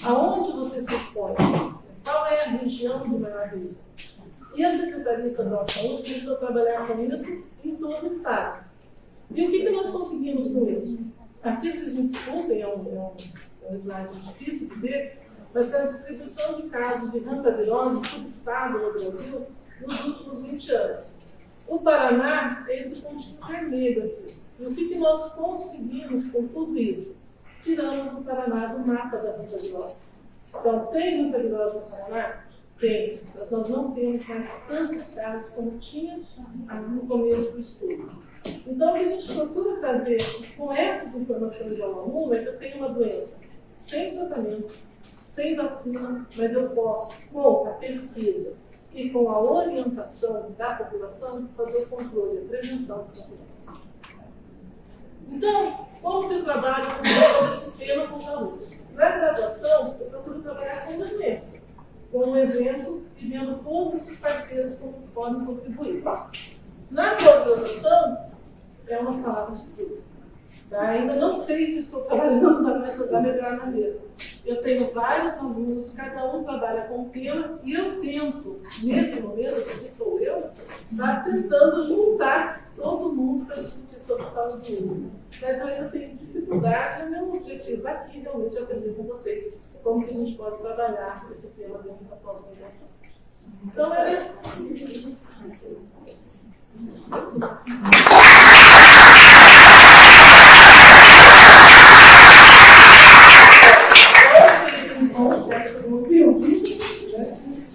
[SPEAKER 3] Aonde você se expõe? Qual é a região de maior risco? E a Secretaria Estadual de Saúde começou a trabalhar com isso em todo o estado. E o que nós conseguimos com isso? Aqui, vocês me desculpem, é um slide difícil de ver, mas é a distribuição de casos de hantavirose por estado no Brasil nos últimos 20 anos. O Paraná é esse pontinho vermelho aqui. E o que nós conseguimos com tudo isso? Tiramos o Paraná do mapa da hantavirose. Então, tem hantavirose no Paraná? Tem, mas nós não temos mais tantos casos como tinha no começo do estudo. Então, o que a gente procura trazer com essas informações ao aluno é que eu tenho uma doença sem tratamento, sem vacina, mas eu posso, com a pesquisa e com a orientação da população, fazer o controle e a prevenção dessa doença. Então, como que eu trabalho com esse tema com os alunos? Na graduação, eu procuro trabalhar com uma doença, com um exemplo e vendo todos os parceiros como podem contribuir. Na pós-graduação, é uma salada de tudo. Ainda não sei se estou trabalhando da melhor maneira. Eu tenho vários alunos, cada um trabalha com um tema, e eu tento, nesse momento, que sou eu, tentando juntar todo mundo para discutir sobre saúde pública. Mas eu ainda tenho dificuldade, e o meu objetivo aqui realmente é aprender com vocês como que a gente pode trabalhar esse tema dentro da pós-graduação. Então,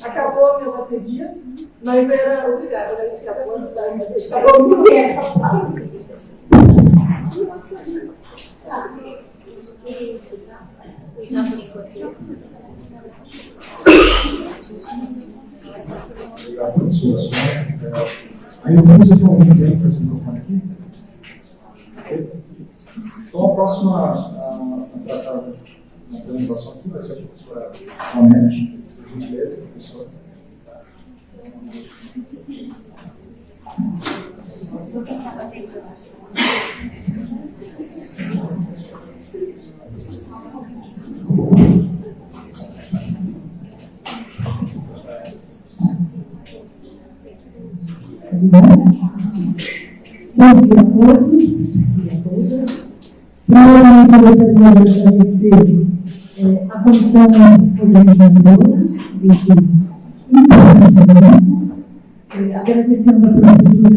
[SPEAKER 3] acabou a minha bateria, mas era obrigada, né? Isso acabou a sair, mas acabou muito tempo. Isso,
[SPEAKER 2] Obrigado, professora Sônia. Aí no fundo vocês vão ver exemplo para esse microfone aqui. Então a próxima a tratar na apresentação aqui vai ser a professora Anete, por gentileza, professora.
[SPEAKER 4] Bom dia a todos e a todas. Primeiramente, eu gostaria de agradecer a comissão organizadora desse importante evento. Agradecendo a professora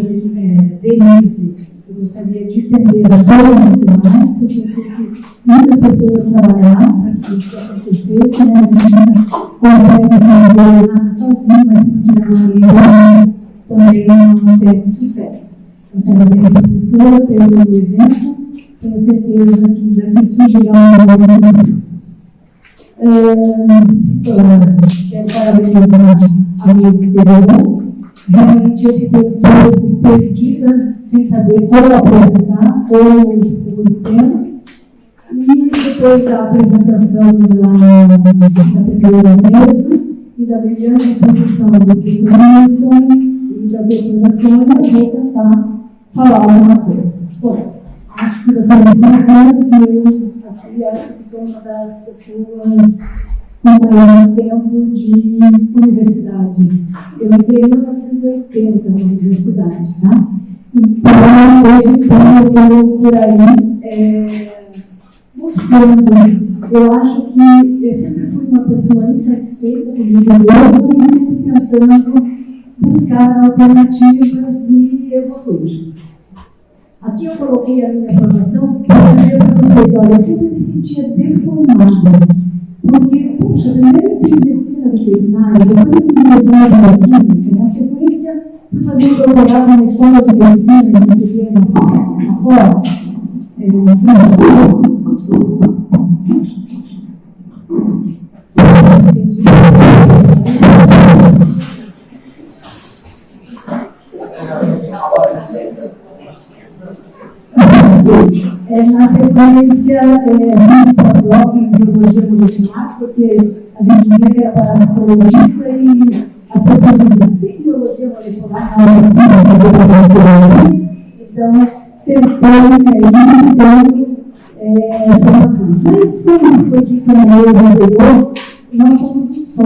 [SPEAKER 4] Denise, eu gostaria de estender a todos os demais, porque eu sei que muitas pessoas trabalharam para que isso acontecesse, né? A gente consegue fazer nada sozinho, mas se não tiver uma lei, também não temos sucesso. Então, parabéns, professora, pelo evento. Tenho certeza que daqui surgirão novos grupos. Quero parabenizar a mesa anterior. Realmente eu fiquei um pouco perdida, sem saber como apresentar, como expor o tema. E depois da apresentação da primeira mesa e da brilhante exposição do Dr. Wilson e da doutora Sônia, eu vou tentar falar alguma coisa. Bom, acho que vocês estão vendo que eu aqui acho que sou uma das pessoas com maior tempo de universidade. Eu entrei em 1980 na universidade, tá? Então, desde então, eu estou por aí buscando. Eu acho que eu sempre fui uma pessoa insatisfeita comigo mesma e sempre tentando buscar alternativas e evoluir. Aqui eu coloquei a minha formação para dizer para vocês, olha, eu sempre me sentia deformada, porque, puxa, primeiro eu fiz medicina veterinária, depois eu fiz mestrado em química, na sequência fui fazer um doutorado na escola de medicina, em pequena fora, na sequência, pós-doc em biologia molecular, porque a gente dizia que era parasitologista e as pessoas diziam, sim, biologia molecular, não é assim, fazer. Então, tentando formações. Mas, como foi dito na mesa anterior, nós somos um só.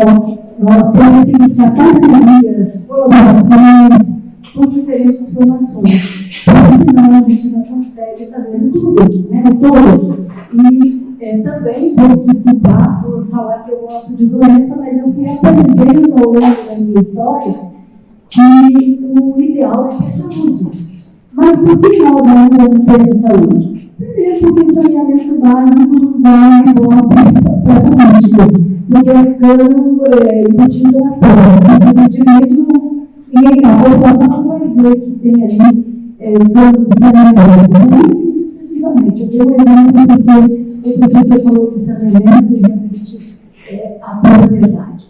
[SPEAKER 4] Nós temos que buscar parcerias, colaborações com diferentes formações. Porque senão a gente não consegue fazer tudo, né? Todo. E também vou desculpar por falar que eu gosto de doença, mas eu fui aprendendo ao longo da minha história que o ideal é ter saúde. Mas por que nós ainda não temos saúde? Primeiro, porque o saneamento básico não é bom para a política, porque é ficando embutido na terra. Consequentemente, a população não vai ver que tem ali saneamento, e assim sucessivamente. Eu dei um exemplo porque o professor falou que saneamento realmente é a própria verdade.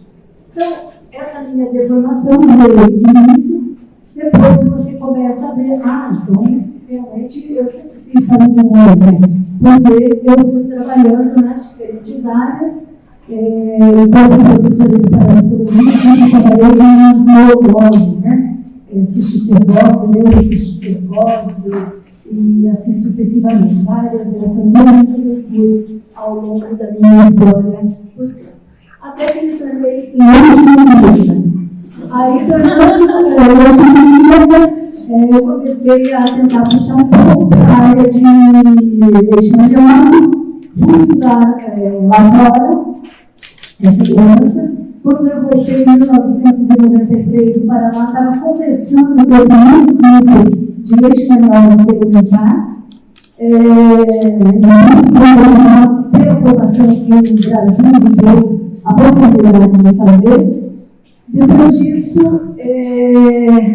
[SPEAKER 4] Então, essa minha deformação veio de início, depois você começa a ver, então, realmente eu sempre fiz saúde humana, porque eu fui trabalhando nas diferentes áreas, como professora de parasitologia, eu trabalhei na zoonose, né? Cisticercose, neurocisticose e assim sucessivamente. Várias dessas doenças eu fui ao longo da minha história buscando. Até que me tornei em aí, eu comecei a tentar puxar um pouco para a área de leishmaniose, fui estudar lá fora essa doença. Quando eu voltei em 1993, o Paraná estava começando a ter muitos grupos de leishmaniose tegmentar. Pela formação que o Brasil me deu a possibilidade de fazer. Depois disso,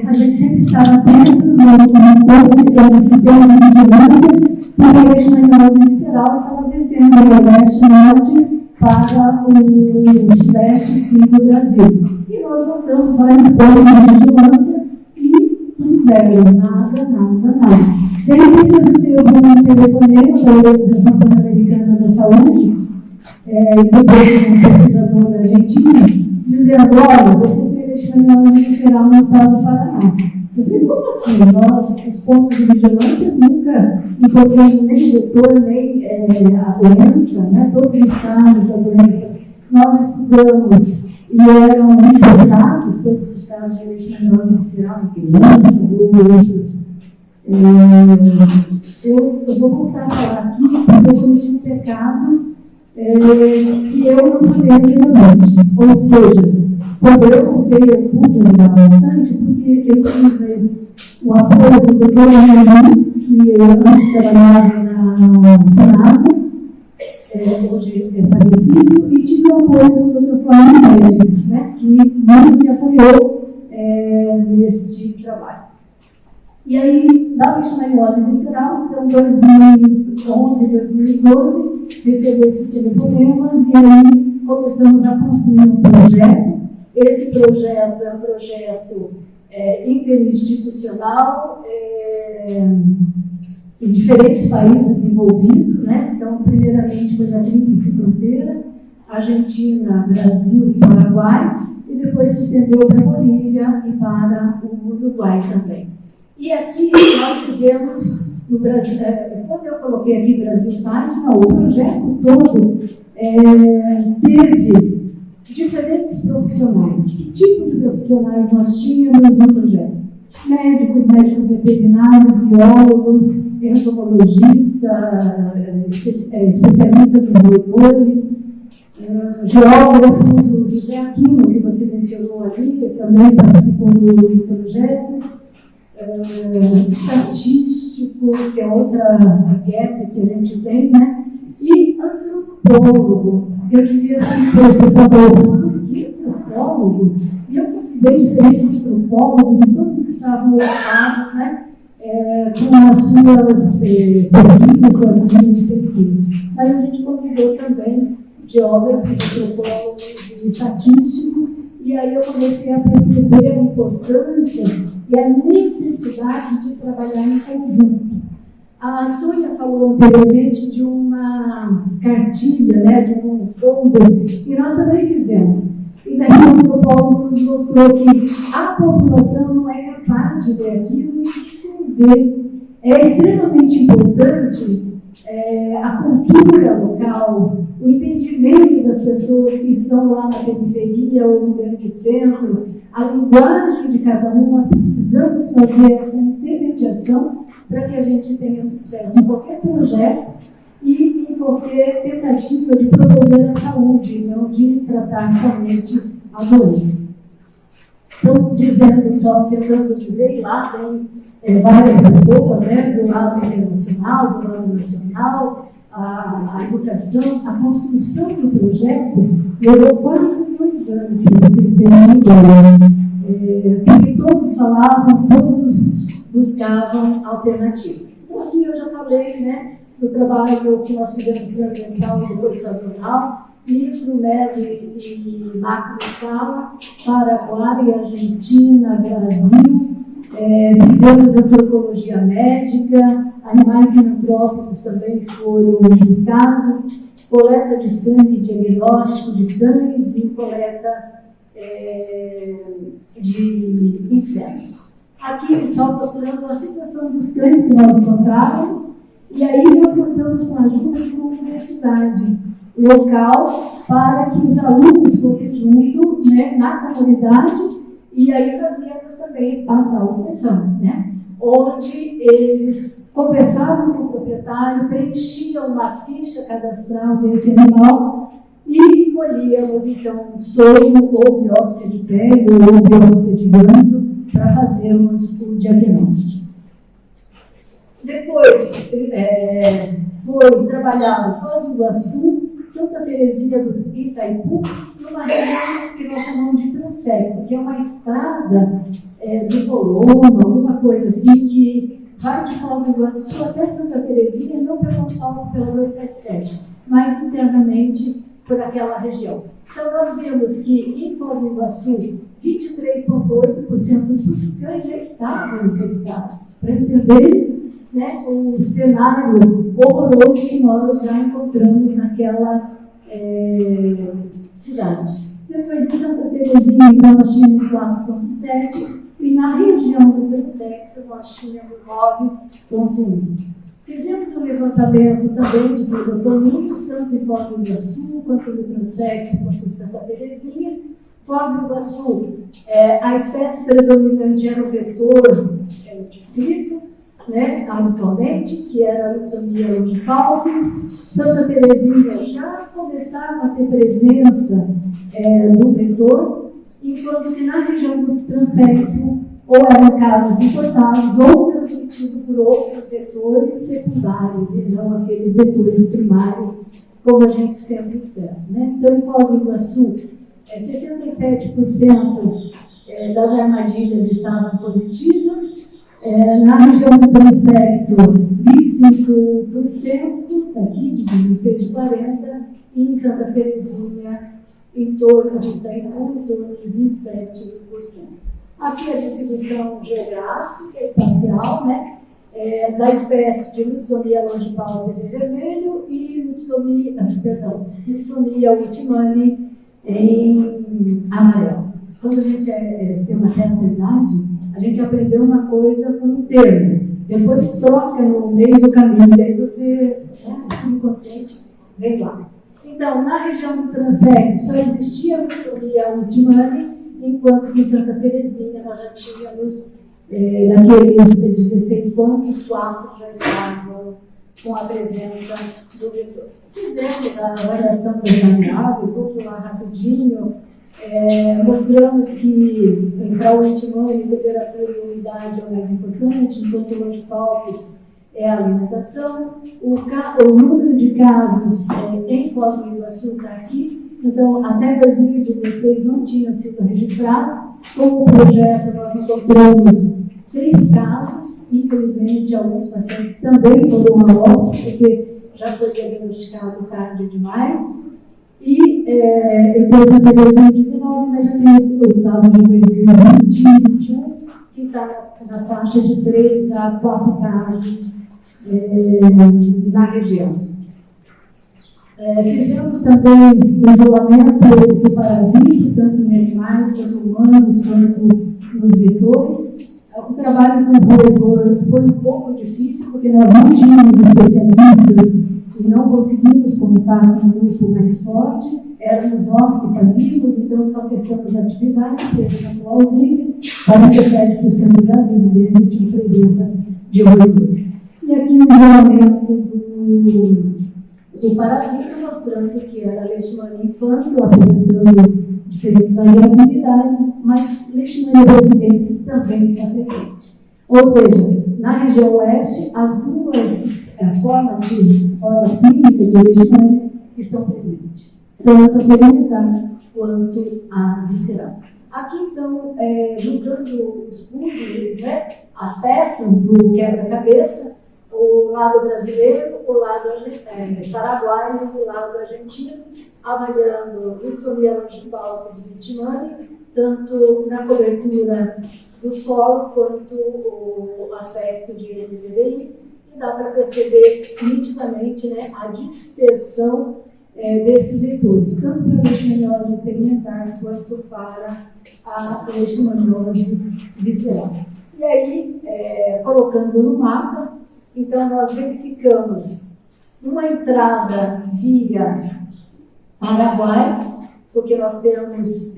[SPEAKER 4] a gente sempre estava atento no sistema de vigilância, porque a leishmaniose visceral estava descendo no Nordeste, Norte, para o sudeste e sul do Brasil. E nós montamos vários pontos de vigilância e tudo zero, nada. De repente eu recebo um telefonema da Organização Pan-Americana da Saúde, e depois um pesquisador da Argentina, dizendo: olha, vocês têm leishmaniose visceral no estado do Paraná. Eu falei: como assim? Nós, os pontos de vigilância, nunca encontramos nem o doutor, nem a doença, né? Todos os casos da doença nós estudamos e eram reportados, todos os casos de leishmaniose visceral em crianças ou outros. Eu vou voltar a falar aqui porque eu cometi um pecado que eu não falei anteriormente. Ou seja, quando eu voltei, eu pude ajudar bastante, porque eu tive o apoio do Dr. Luz, que antes trabalhava na FANASA, hoje é falecido, e tive o apoio do Dr. Flávio Mendes, né, que muito me apoiou neste trabalho. E aí, da leishmaniose visceral, então, 2011, 2012, recebi esses telefonemas e aí começamos a construir um projeto. Esse projeto é um projeto interinstitucional, em diferentes países envolvidos, né? Então, primeiramente foi na Tríplice Fronteira, Argentina, Brasil, Paraguai, e depois se estendeu para a Bolívia e para o Uruguai também. E aqui nós fizemos, no Brasil, quando eu coloquei aqui Brasil Site, não, o projeto todo teve diferentes profissionais. Que tipo de profissionais nós tínhamos no projeto? Médicos veterinários, biólogos, entomologistas, especialistas em roedores, geógrafos, o José Aquino, que você mencionou ali, que também participou do projeto, estatístico, que é outra gap que a gente tem, né? E antropólogo. Eu dizia assim para o pessoal, por que antropólogo? E eu convidei diferentes antropólogos e todos que estavam ocupados, né? Com as suas pesquisas, suas linhas de pesquisa. Mas a gente convidou também geógrafos, antropólogos e estatísticos, e aí eu comecei a perceber a importância e a necessidade de trabalhar em conjunto. A Sônia falou anteriormente de uma cartilha, né, de um folder, e nós também fizemos. E daí o antropólogo nos mostrou que a população não é capaz de ver aquilo e não vê. É extremamente importante a cultura local, o entendimento das pessoas que estão lá na periferia ou no grande centro, a linguagem de cada um. Nós precisamos fazer essa intermediação para que a gente tenha sucesso em qualquer projeto e em qualquer tentativa de promover a saúde, não de tratar somente a doença. Então, tentando dizer, lá tem várias pessoas, né, do lado internacional, do lado nacional, a educação, a construção do projeto levou quase 2 anos para vocês terem ideia, porque todos falavam, todos buscavam alternativas. Então, aqui eu já falei, né, do trabalho que nós fizemos transversal e depois sazonal, micro, meso e macro escala, Paraguai, Argentina, Brasil, fizemos antropologia médica, animais sinantrópicos também foram buscados, coleta de sangue, diagnóstico de cães e coleta de insetos. Aqui só mostrando a situação dos cães que nós encontrávamos, e aí nós contamos com a ajuda de uma universidade local para que os alunos fossem junto, né, na comunidade, e aí fazíamos também a tal extensão, né, onde eles conversavam com o proprietário, preenchiam uma ficha cadastral desse animal e colhíamos então soro ou biópsia de pele ou biópsia de gânglio para fazermos o diagnóstico. Depois foi trabalhado em Foz do Iguaçu, Santa Terezinha do Itaipu, numa região que nós chamamos de transecto, que é uma estrada de Colombo, alguma coisa assim, que vai de Foz do Iguaçu até Santa Terezinha, não pelo asfalto, pela 277, mas internamente por aquela região. Então, nós vimos que em Foz do Iguaçu, 23,8% dos cães já estavam infectados, para entender, né, o cenário horroroso que nós já encontramos naquela cidade. Depois, em Santa Terezinha, então, nós tínhamos 4,7%, e na região do transecto nós tínhamos 9,1%. Fizemos um levantamento também de fluotonídeos, tanto em Foz do Iguaçu, quanto no transecto, quanto em Santa Terezinha. Foz do Iguaçu, a espécie predominante era o vetor descrito, né, habitualmente, que era a Lutzomyia longipalpis. Santa Terezinha já começava a ter presença do vetor, enquanto que na região do transecto, ou eram casos importados ou transmitidos por outros vetores secundários, e não aqueles vetores primários, como a gente sempre espera, né? Então, em Foz do Iguaçu, 67% das armadilhas estavam positivas. Na região do transecto, 25%, aqui de 16 de 40, e em Santa Terezinha, em torno de 27%. Aqui a distribuição geográfica, espacial, né, da espécie de Lutzomyia longipalpis em vermelho e Lutzomyia whitmani em amarelo. Quando a gente tem uma certa idade, a gente aprendeu uma coisa com um termo, depois troca no meio do caminho, daí você, o inconsciente, vem lá. Então, na região do transecto só existia a Lutzomyia whitmani, enquanto que em Santa Terezinha nós já tínhamos, daqueles 16 pontos, 4 já estavam com a presença do vetor. Fizemos a avaliação das variáveis, vou pular rapidinho, mostramos que para o whitmani, temperatura e umidade é o mais importante, enquanto o longipalpis é a alimentação. O número de casos em Foz do Iguaçu está aqui. Então, até 2016 não tinham sido registrados. Com o projeto, nós encontramos 6 casos. Infelizmente, alguns pacientes também foram a óbito, porque já foi diagnosticado tarde demais. E eu trouxe até 2019, mas já tenho os dados de 2020 e 2021, que está na faixa de 3 a 4 casos na região. Fizemos também o isolamento do parasito, tanto em animais, quanto humanos, quanto nos vetores. O trabalho com o roedor foi um pouco difícil, porque nós não tínhamos especialistas e não conseguimos contar com um grupo mais forte. Éramos nós que fazíamos, então só testamos atividade, teve na sua ausência, 47% das residências tinham presença de roedores. E aqui o isolamento do parasita, mostrando que era leishmania infantil, apresentando diferentes variabilidades, mas leishmania brasilensis também está presente. Ou seja, na região oeste, as duas formas clínicas de leishmania estão presentes, tanto a perimetral quanto a visceral. Aqui, então, juntando os puzzles, né, as peças do quebra-cabeça, o lado brasileiro, o lado paraguaio e o lado argentino, avaliando Lutzomyia longipalpis whitmani, tanto na cobertura do solo quanto o aspecto de NDVI, e dá para perceber nitidamente, né, a dispersão desses vetores, tanto para a leishmaniose perimetral quanto para a leishmaniose visceral. E aí, colocando no mapa, então, nós verificamos uma entrada via Paraguai, porque nós temos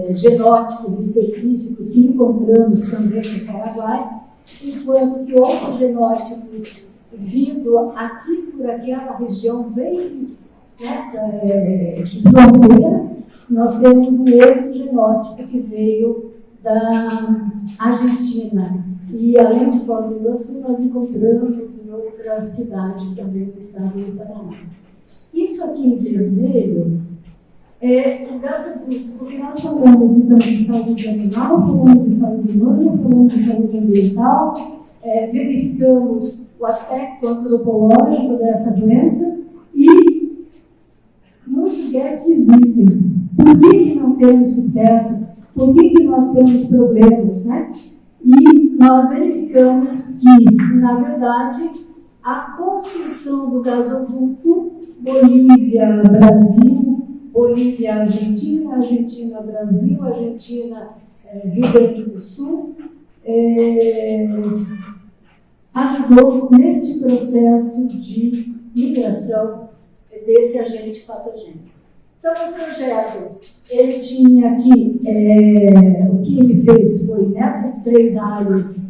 [SPEAKER 4] genótipos específicos que encontramos também no Paraguai, enquanto que outros genótipos vindo aqui por aquela região bem, né, de fronteira, nós temos um outro genótipo que veio da Argentina. E além de Foz do Iguaçu, nós encontramos em outras cidades também do estado do Paraná. Isso aqui em vermelho porque nós falamos então de saúde animal, falamos de saúde humana, falamos de saúde ambiental, verificamos o aspecto antropológico dessa doença e muitos esses gaps existem. Por que não temos sucesso? Por que nós temos problemas, né? E nós verificamos que, na verdade, a construção do gasoduto Bolívia-Brasil, Bolívia-Argentina, Argentina-Brasil, Argentina-Rio Grande do Sul, ajudou neste processo de migração desse agente patogênico. Então, o projeto, ele tinha aqui, o que ele fez foi, nessas 3 áreas,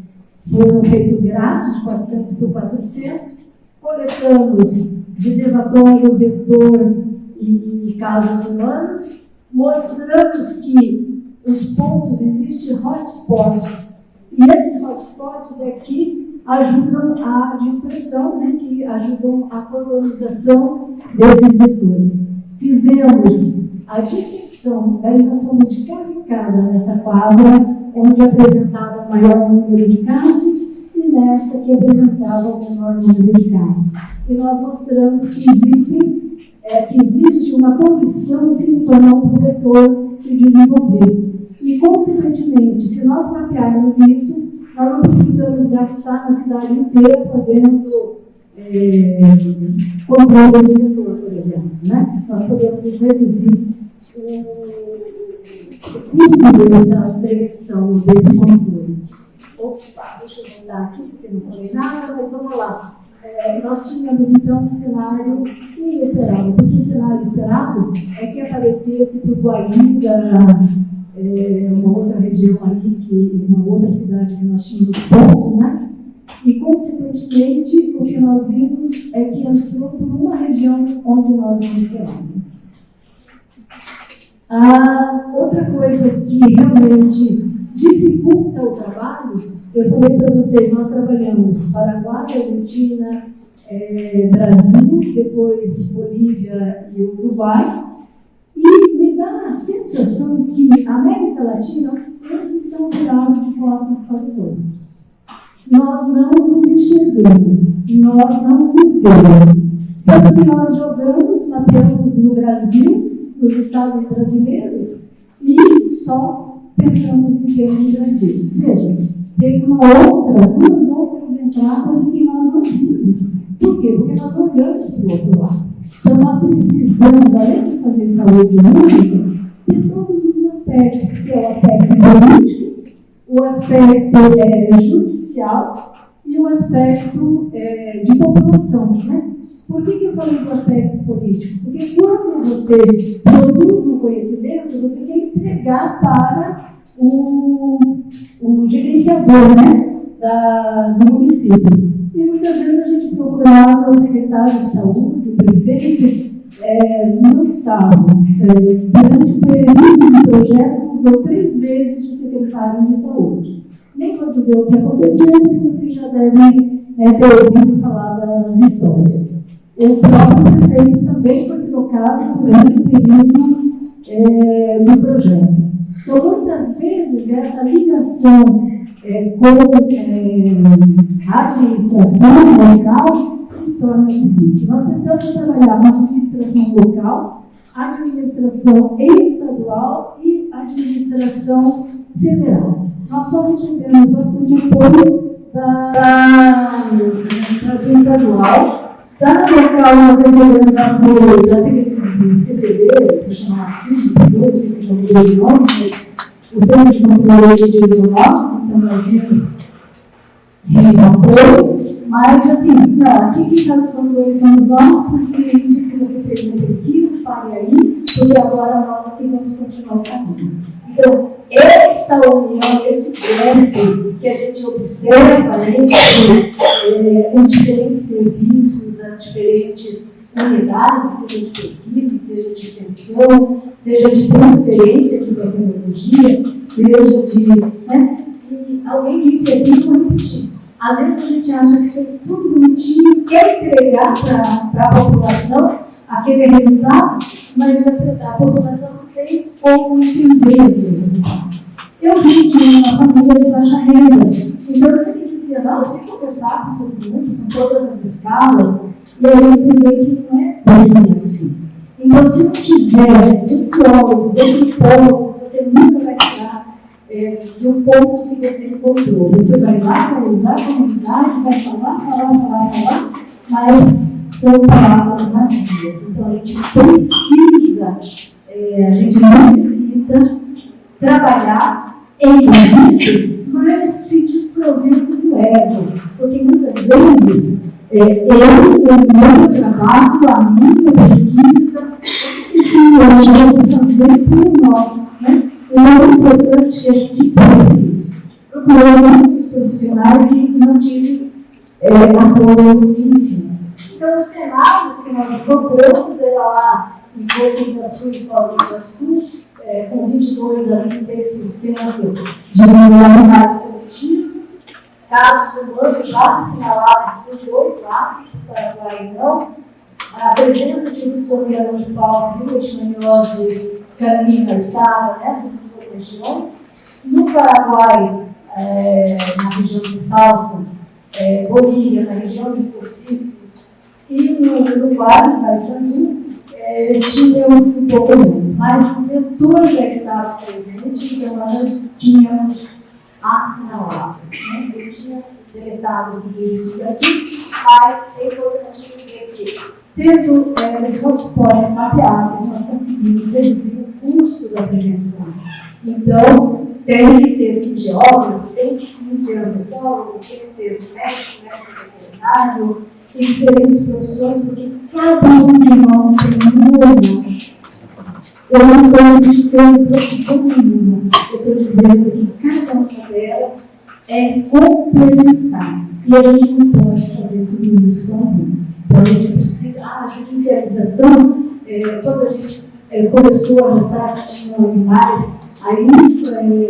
[SPEAKER 4] foram feitos grades de 400 por 400, coletamos reservatório, vetor e casos humanos, mostramos que os pontos, existem hotspots, e esses hotspots aqui ajudam a dispersão, né, que ajudam a colonização desses vetores. Fizemos a dissecção, daí nós fomos de casa em casa nessa quadra, onde apresentava o maior número de casos e nesta que apresentava o menor número de casos. E nós mostramos que existe uma condição simultânea para o vetor se desenvolver. E, consequentemente, se nós mapearmos isso, nós não precisamos gastar na cidade inteira fazendo controle de vetor, por exemplo. Né? Nós podemos reduzir o custo dessa prevenção, desse controle. Opa, deixa eu mudar aqui, porque não falei nada, mas vamos lá. Nós tínhamos, então, um cenário inesperado. Porque o cenário esperado é que aparecesse por Guaíra, uma outra região aqui, uma outra cidade que nós tínhamos pontos, né? E, consequentemente, o que nós vimos é que entrou por uma região onde nós não esperávamos. Outra coisa que realmente dificulta o trabalho, eu falei para vocês, nós trabalhamos Paraguai, Argentina, Brasil, depois Bolívia e Uruguai, e me dá a sensação que a América Latina, eles estão virados de costas para os outros. Nós não nos enxergamos, nós não nos vemos. Tanto que nós jogamos, mapeamos no Brasil, nos estados brasileiros, e só pensamos em termos de Brasil. Veja, teve duas outras entradas em que nós não vimos. Por quê? Porque nós não olhamos para o outro lado. Então, nós precisamos, além de fazer saúde única, ter todos os aspectos, que é o aspecto político, o aspecto judicial e o aspecto de população. Né? Por que eu falei do aspecto político? Porque quando você produz um conhecimento, você quer entregar para o gerenciador, né, do município. E muitas vezes a gente procurava o secretário de saúde, o prefeito, no estado. Durante o período do projeto, mudou 3 vezes de secretário de saúde. Nem vou dizer o que aconteceu, porque vocês já devem ter ouvido falar das histórias. O próprio prefeito também foi trocado durante o período do projeto. Então, muitas vezes, essa ligação com a administração local se torna difícil. Nós tentamos trabalhar com a administração local, administração estadual e administração federal. Nós só recebemos bastante apoio do estadual. Da local, nós recebemos apoio da Secretaria do CCD, para chamar assim, que já mudou de nome, mas o Centro de Controle de Diagnóstico, então nós vimos apoio, mas assim, não, aqui quem faz o controle somos nós, porque é isso que você fez na pesquisa, pare aí, porque agora nós aqui vamos continuar o caminho. Então, esta união, esse campo que a gente observa, né, os diferentes serviços, as diferentes unidades, seja de pesquisa, seja de extensão, seja de transferência de tecnologia, seja de... Né, e alguém disse aqui, vou repetir, às vezes a gente acha que fez tudo bonitinho, quer entregar para a população aquele resultado, mas a população não tem como entender aquele resultado. Eu vim de uma família de baixa renda, então eu sempre dizia, não, você tem que conversar com todo mundo, com todas as escalas, e aí você vê que não é bem assim. Então, se não tiver sociólogos, antropólogos, você nunca vai tirar do ponto que você encontrou. Você vai lá, vai usar a comunidade, vai falar, mas são palavras vazias. Então, a gente precisa, a gente necessita trabalhar em conjunto, mas se desprovendo do ego. Porque muitas vezes, o meu trabalho, a minha pesquisa, eu esqueci hoje de fazer por nós, né? E é importante que a gente pense isso. Procurei muitos profissionais e não tive apoio, enfim. Então, os cenários que nós encontramos era lá em Porto do Iguaçu e Foz do Iguaçu, com 22% a 26% de animais positivos, casos humanos já assinalados dos dois lados, do Paraguai não, a presença de luxoriana de palmas e leishmaniose canina estava nessas duas regiões. No Paraguai, na região de Salto, Bolívia, na região de Pocilhos, e no Uruguai, no Paysandu, tinha um pouco menos, mas o vetor já estava presente, então nós tínhamos assinalado. Né? Eu tinha deletado tudo isso daqui, mas é importante dizer que, tendo os hotspots mapeados, nós conseguimos reduzir o custo da prevenção. Então, tem que ter esse geógrafo, tem que sim ter antropólogo, tem que ter médico veterinário, tem diferentes profissões, porque cada um de nós tem um olhar. Eu não estou criticando profissão nenhuma, eu estou dizendo que cada uma delas é complementar. E a gente não pode fazer tudo isso sozinho. Então, a gente precisa. A judicialização, quando a gente começou a mostrar que tinha animais, aí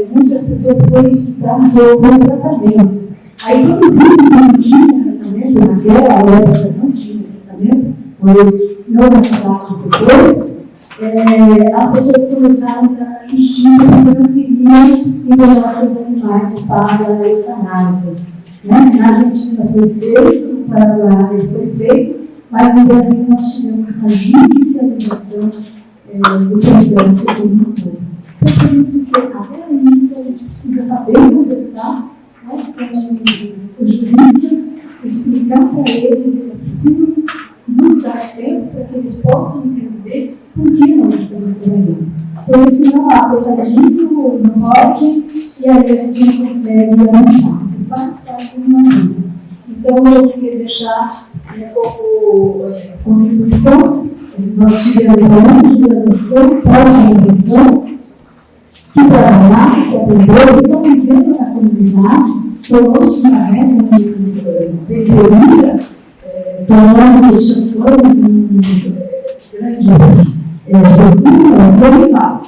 [SPEAKER 4] muitas pessoas foram estudar sobre o tratamento. Aí, quando viu que não tinha tratamento, naquela época não tinha tratamento, foi não na verdade depois, as pessoas começaram a entrar na justiça porque não queriam enviar seus animais para a eutanásia. Né? Na Argentina foi feito, no Paraguai foi feito, mas no Brasil nós tivemos a judicialização do processo como um todo. Então, por isso que até isso a gente precisa saber conversar, né, com os juristas, explicar para eles precisam nos dar tempo para que eles possam entender por que nós estamos trabalhando. Porque senão há apertadinho, não pode, e aí a gente não consegue avançar. Isso faz parte de uma mesa. Então, eu queria deixar como contribuição. Nós tivemos uma legislação, pós-legislação, que trabalhava, que aprendeu, que estão vivendo na comunidade, tornou-se uma renda de periferia, tornando-se chamando grandes fortunas, animais.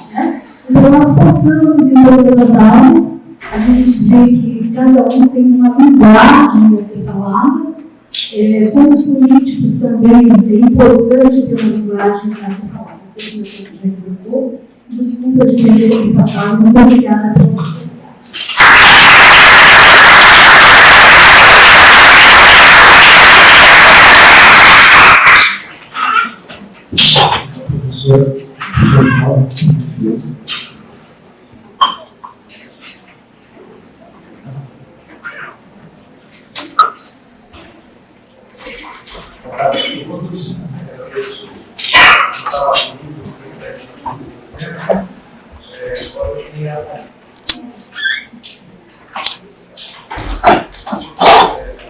[SPEAKER 4] Então, nós passamos em todas as áreas, a gente vê que cada um tem uma linguagem a ser falada. Com os políticos também é importante ter uma linguagem a ser falada. Não sei se meu tempo já esgotou. Desculpa de ter que passar. Muito obrigada pela oportunidade.
[SPEAKER 2] Professor Paulo,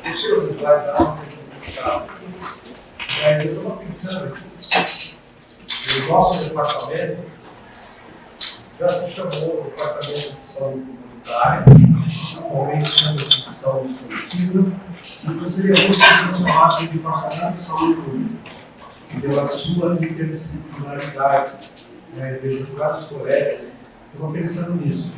[SPEAKER 5] deixei os slides lá, eu estou pensando aqui, o nosso departamento já se chamou Departamento de Saúde Comunitária, atualmente chama-se de Saúde Coletiva, e gostaria muito que se chamasse de Departamento de Saúde Pública, pela sua interdisciplinaridade, vejo vários colegas, eu estou pensando nisso,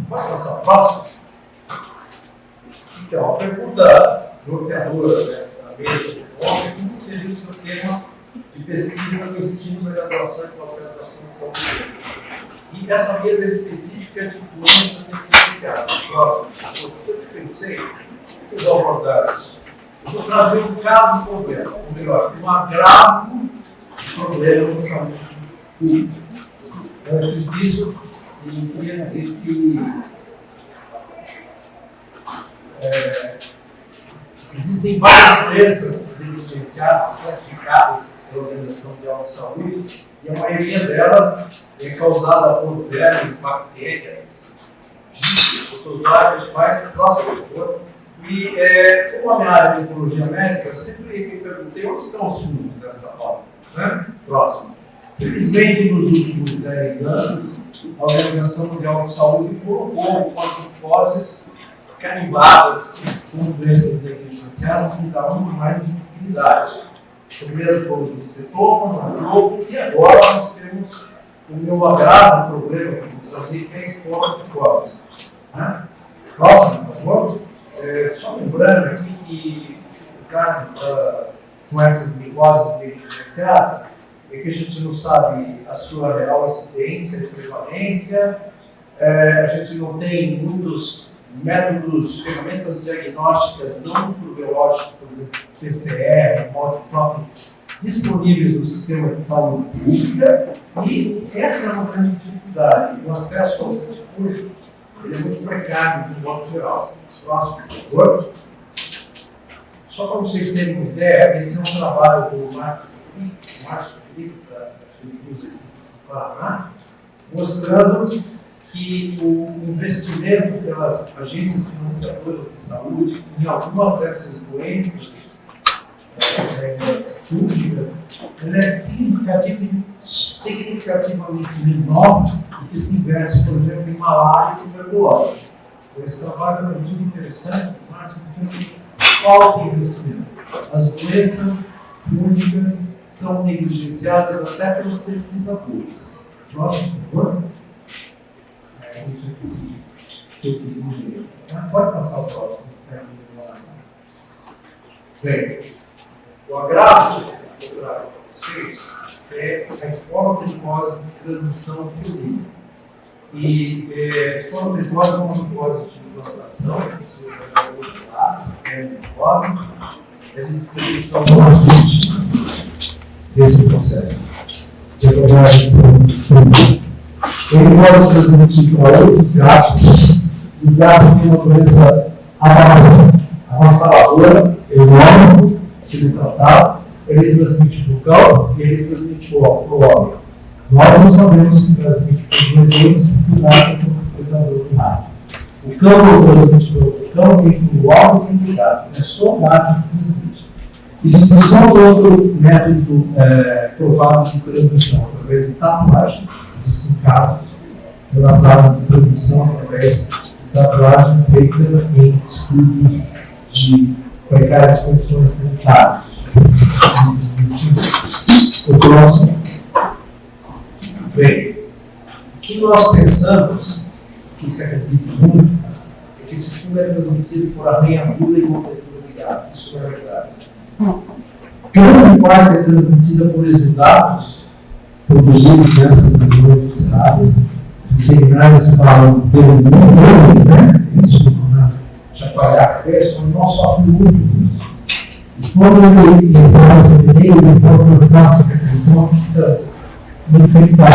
[SPEAKER 5] Pode passar o próximo? Então, a pergunta norteadora dessa mesa de ontem é como seria o seu tema de pesquisa no ensino da graduação e pós-graduação em saúde pública. E essa mesa é específica de doenças negligenciadas. Próximo. Eu pensei, os abordados. Eu vou trazer um caso de problema, ou melhor, um agravo de problema de saúde pública. Antes disso, eu queria dizer que existem várias doenças negligenciadas, classificadas pela Organização Mundial de Saúde, e a maioria delas é causada por vermes, bactérias, vírus, protozoários mais próximos do corpo. E, como a minha área de oncologia médica, eu sempre me perguntei onde estão os fungos dessa roda, né? Próximo. Felizmente, nos últimos 10 anos, a Organização Mundial de Saúde colocou hipóteses carimbadas com doenças negligenciadas que dão mais visibilidade. Primeiro foram os micetomas, a globo, e agora nós temos o meu agravo, o problema que eu vou trazer, que é a esporotricose. Né? Próximo, por favor. Só lembrando aqui que com essas micoses negligenciadas, é que a gente não sabe a sua real incidência e prevalência, a gente não tem muitos métodos, ferramentas diagnósticas não microbiológicas, por exemplo, PCR, multiprofile, disponíveis no sistema de saúde pública, e essa é uma grande dificuldade. O acesso aos antibióticos ele é muito precário, de modo geral. Próximo, por favor. Só para vocês terem uma ideia, esse é um trabalho do Márcio Felix, da Fiocruz do Paraná, mostrando que o investimento pelas agências financiadoras de saúde em algumas dessas doenças fúngicas é significativamente menor do que se investe, por exemplo, em malária e tuberculose. Esse trabalho é muito interessante, mas falta investimento. As doenças fúngicas são negligenciadas até pelos pesquisadores. Próximo, por favor. Pode passar o próximo. Bem, o agravo que eu vou trazer para vocês é a esporotricose de transmissão fluídica. E a esporotricose é uma micose de implantação, você vai ver o outro lado, é a micose, essa distribuição desse processo de aglomeração fluídica. Ele pode transmitir para outros gatos, e o gato tem uma doença avassaladora, enorme, se tratado, ele transmite para o cão e ele transmite para o homem. Nós não sabemos que transmite para os dois deles, porque o gato é um predador do gato. O cão transmite para o cão, tem para o homem e tem para o gato. É só o gato que transmite. Existe só outro método provável de transmissão, através de tatuagem. Existem casos relatados de transmissão através de tatuagem feitas em estúdios de precárias condições sanitárias. O próximo. Bem, o que nós pensamos, que se acredita muito, é que esse fungo é transmitido por arranhadura e mordedura de gato. Isso não é verdade. Grande parte é transmitida por exudados produzidos nessas regiões ulceradas. Os veterinários falam pelo mundo, né? Isso, chacoalhar a cabeça, mas nós sofremos muito disso. E quando ele entrar no feminino, ele pode lançar essa secreção à distância, infectar a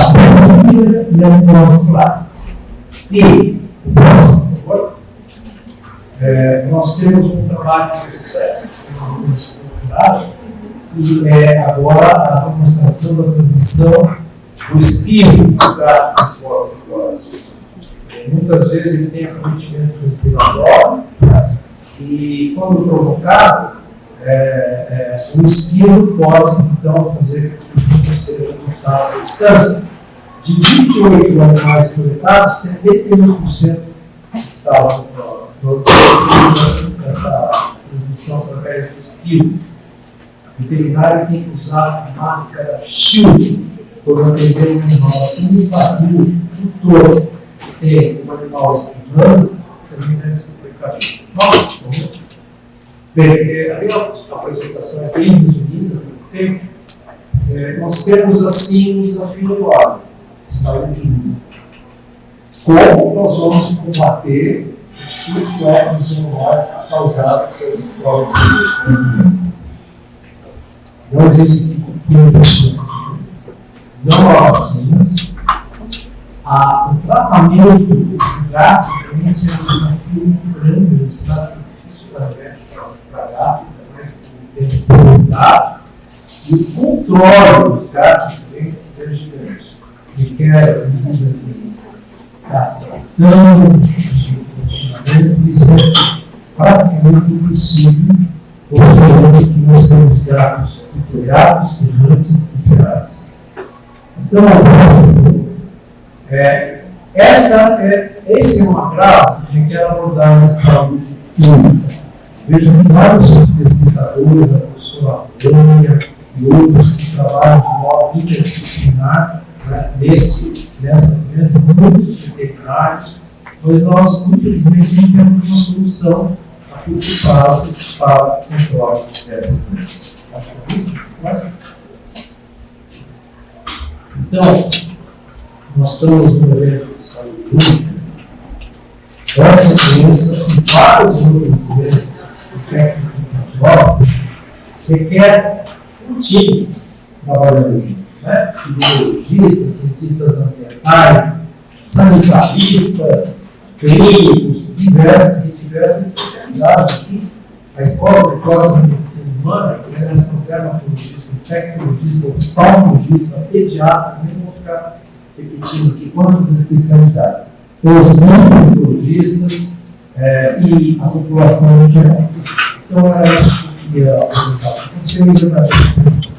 [SPEAKER 5] vida e a molecular. E, o próximo, por favor, nós temos um trabalho de research, que é agora a demonstração da transmissão do espírito da esporotricose. Muitas vezes ele tem acometimento respiratório, e quando provocado, o espírito pode então fazer com que o fungo seja lançado à distância. De 28 animais coletados, 71% estavam nós temos essa transmissão através do espírito. O veterinário tem que usar máscara shield por atender um animal assim invadido no todo. Tem um animal espirrando, também deve ser precavado. Nossa, bem, a minha apresentação é bem resumida no tempo. Nós temos assim um desafio enorme de saúde única. Como nós vamos combater o surto étnico causada pelas provas das doenças. Não existe cultura assim. Não há vacinas. O tratamento do gato realmente é um desafio muito grande, ele sabe que é difícil para gato, mas tem que cuidar. E o controle dos gatos doentes é gigante. Requer medidas de castração, de confinamento, isso é praticamente impossível, obviamente que nós temos gatos gatos, errantes e ferais. Então, esse é um agravo que quer abordar na saúde pública. Vejo que vários pesquisadores, a professora Vânia e outros que trabalham de modo interdisciplinar, né, nessa grupo de veterinários, pois nós, infelizmente, não temos uma solução a curto prazo para o controle dessa doença. Então, nós estamos no evento de saúde pública. Essa doença e várias outras doenças infecto-contagiosas requer um time de trabalhadores, né? Biologistas, cientistas ambientais, sanitaristas, clínicos, diversas especialidades aqui. A Escola de Medicina Humana, coordenação dermatologista, infectologista, oftalmologista, pediatra, nem vou ficar repetindo aqui quantas especialidades. Os neurologistas e a população em geral. Então, era isso que eu queria apresentar para vocês.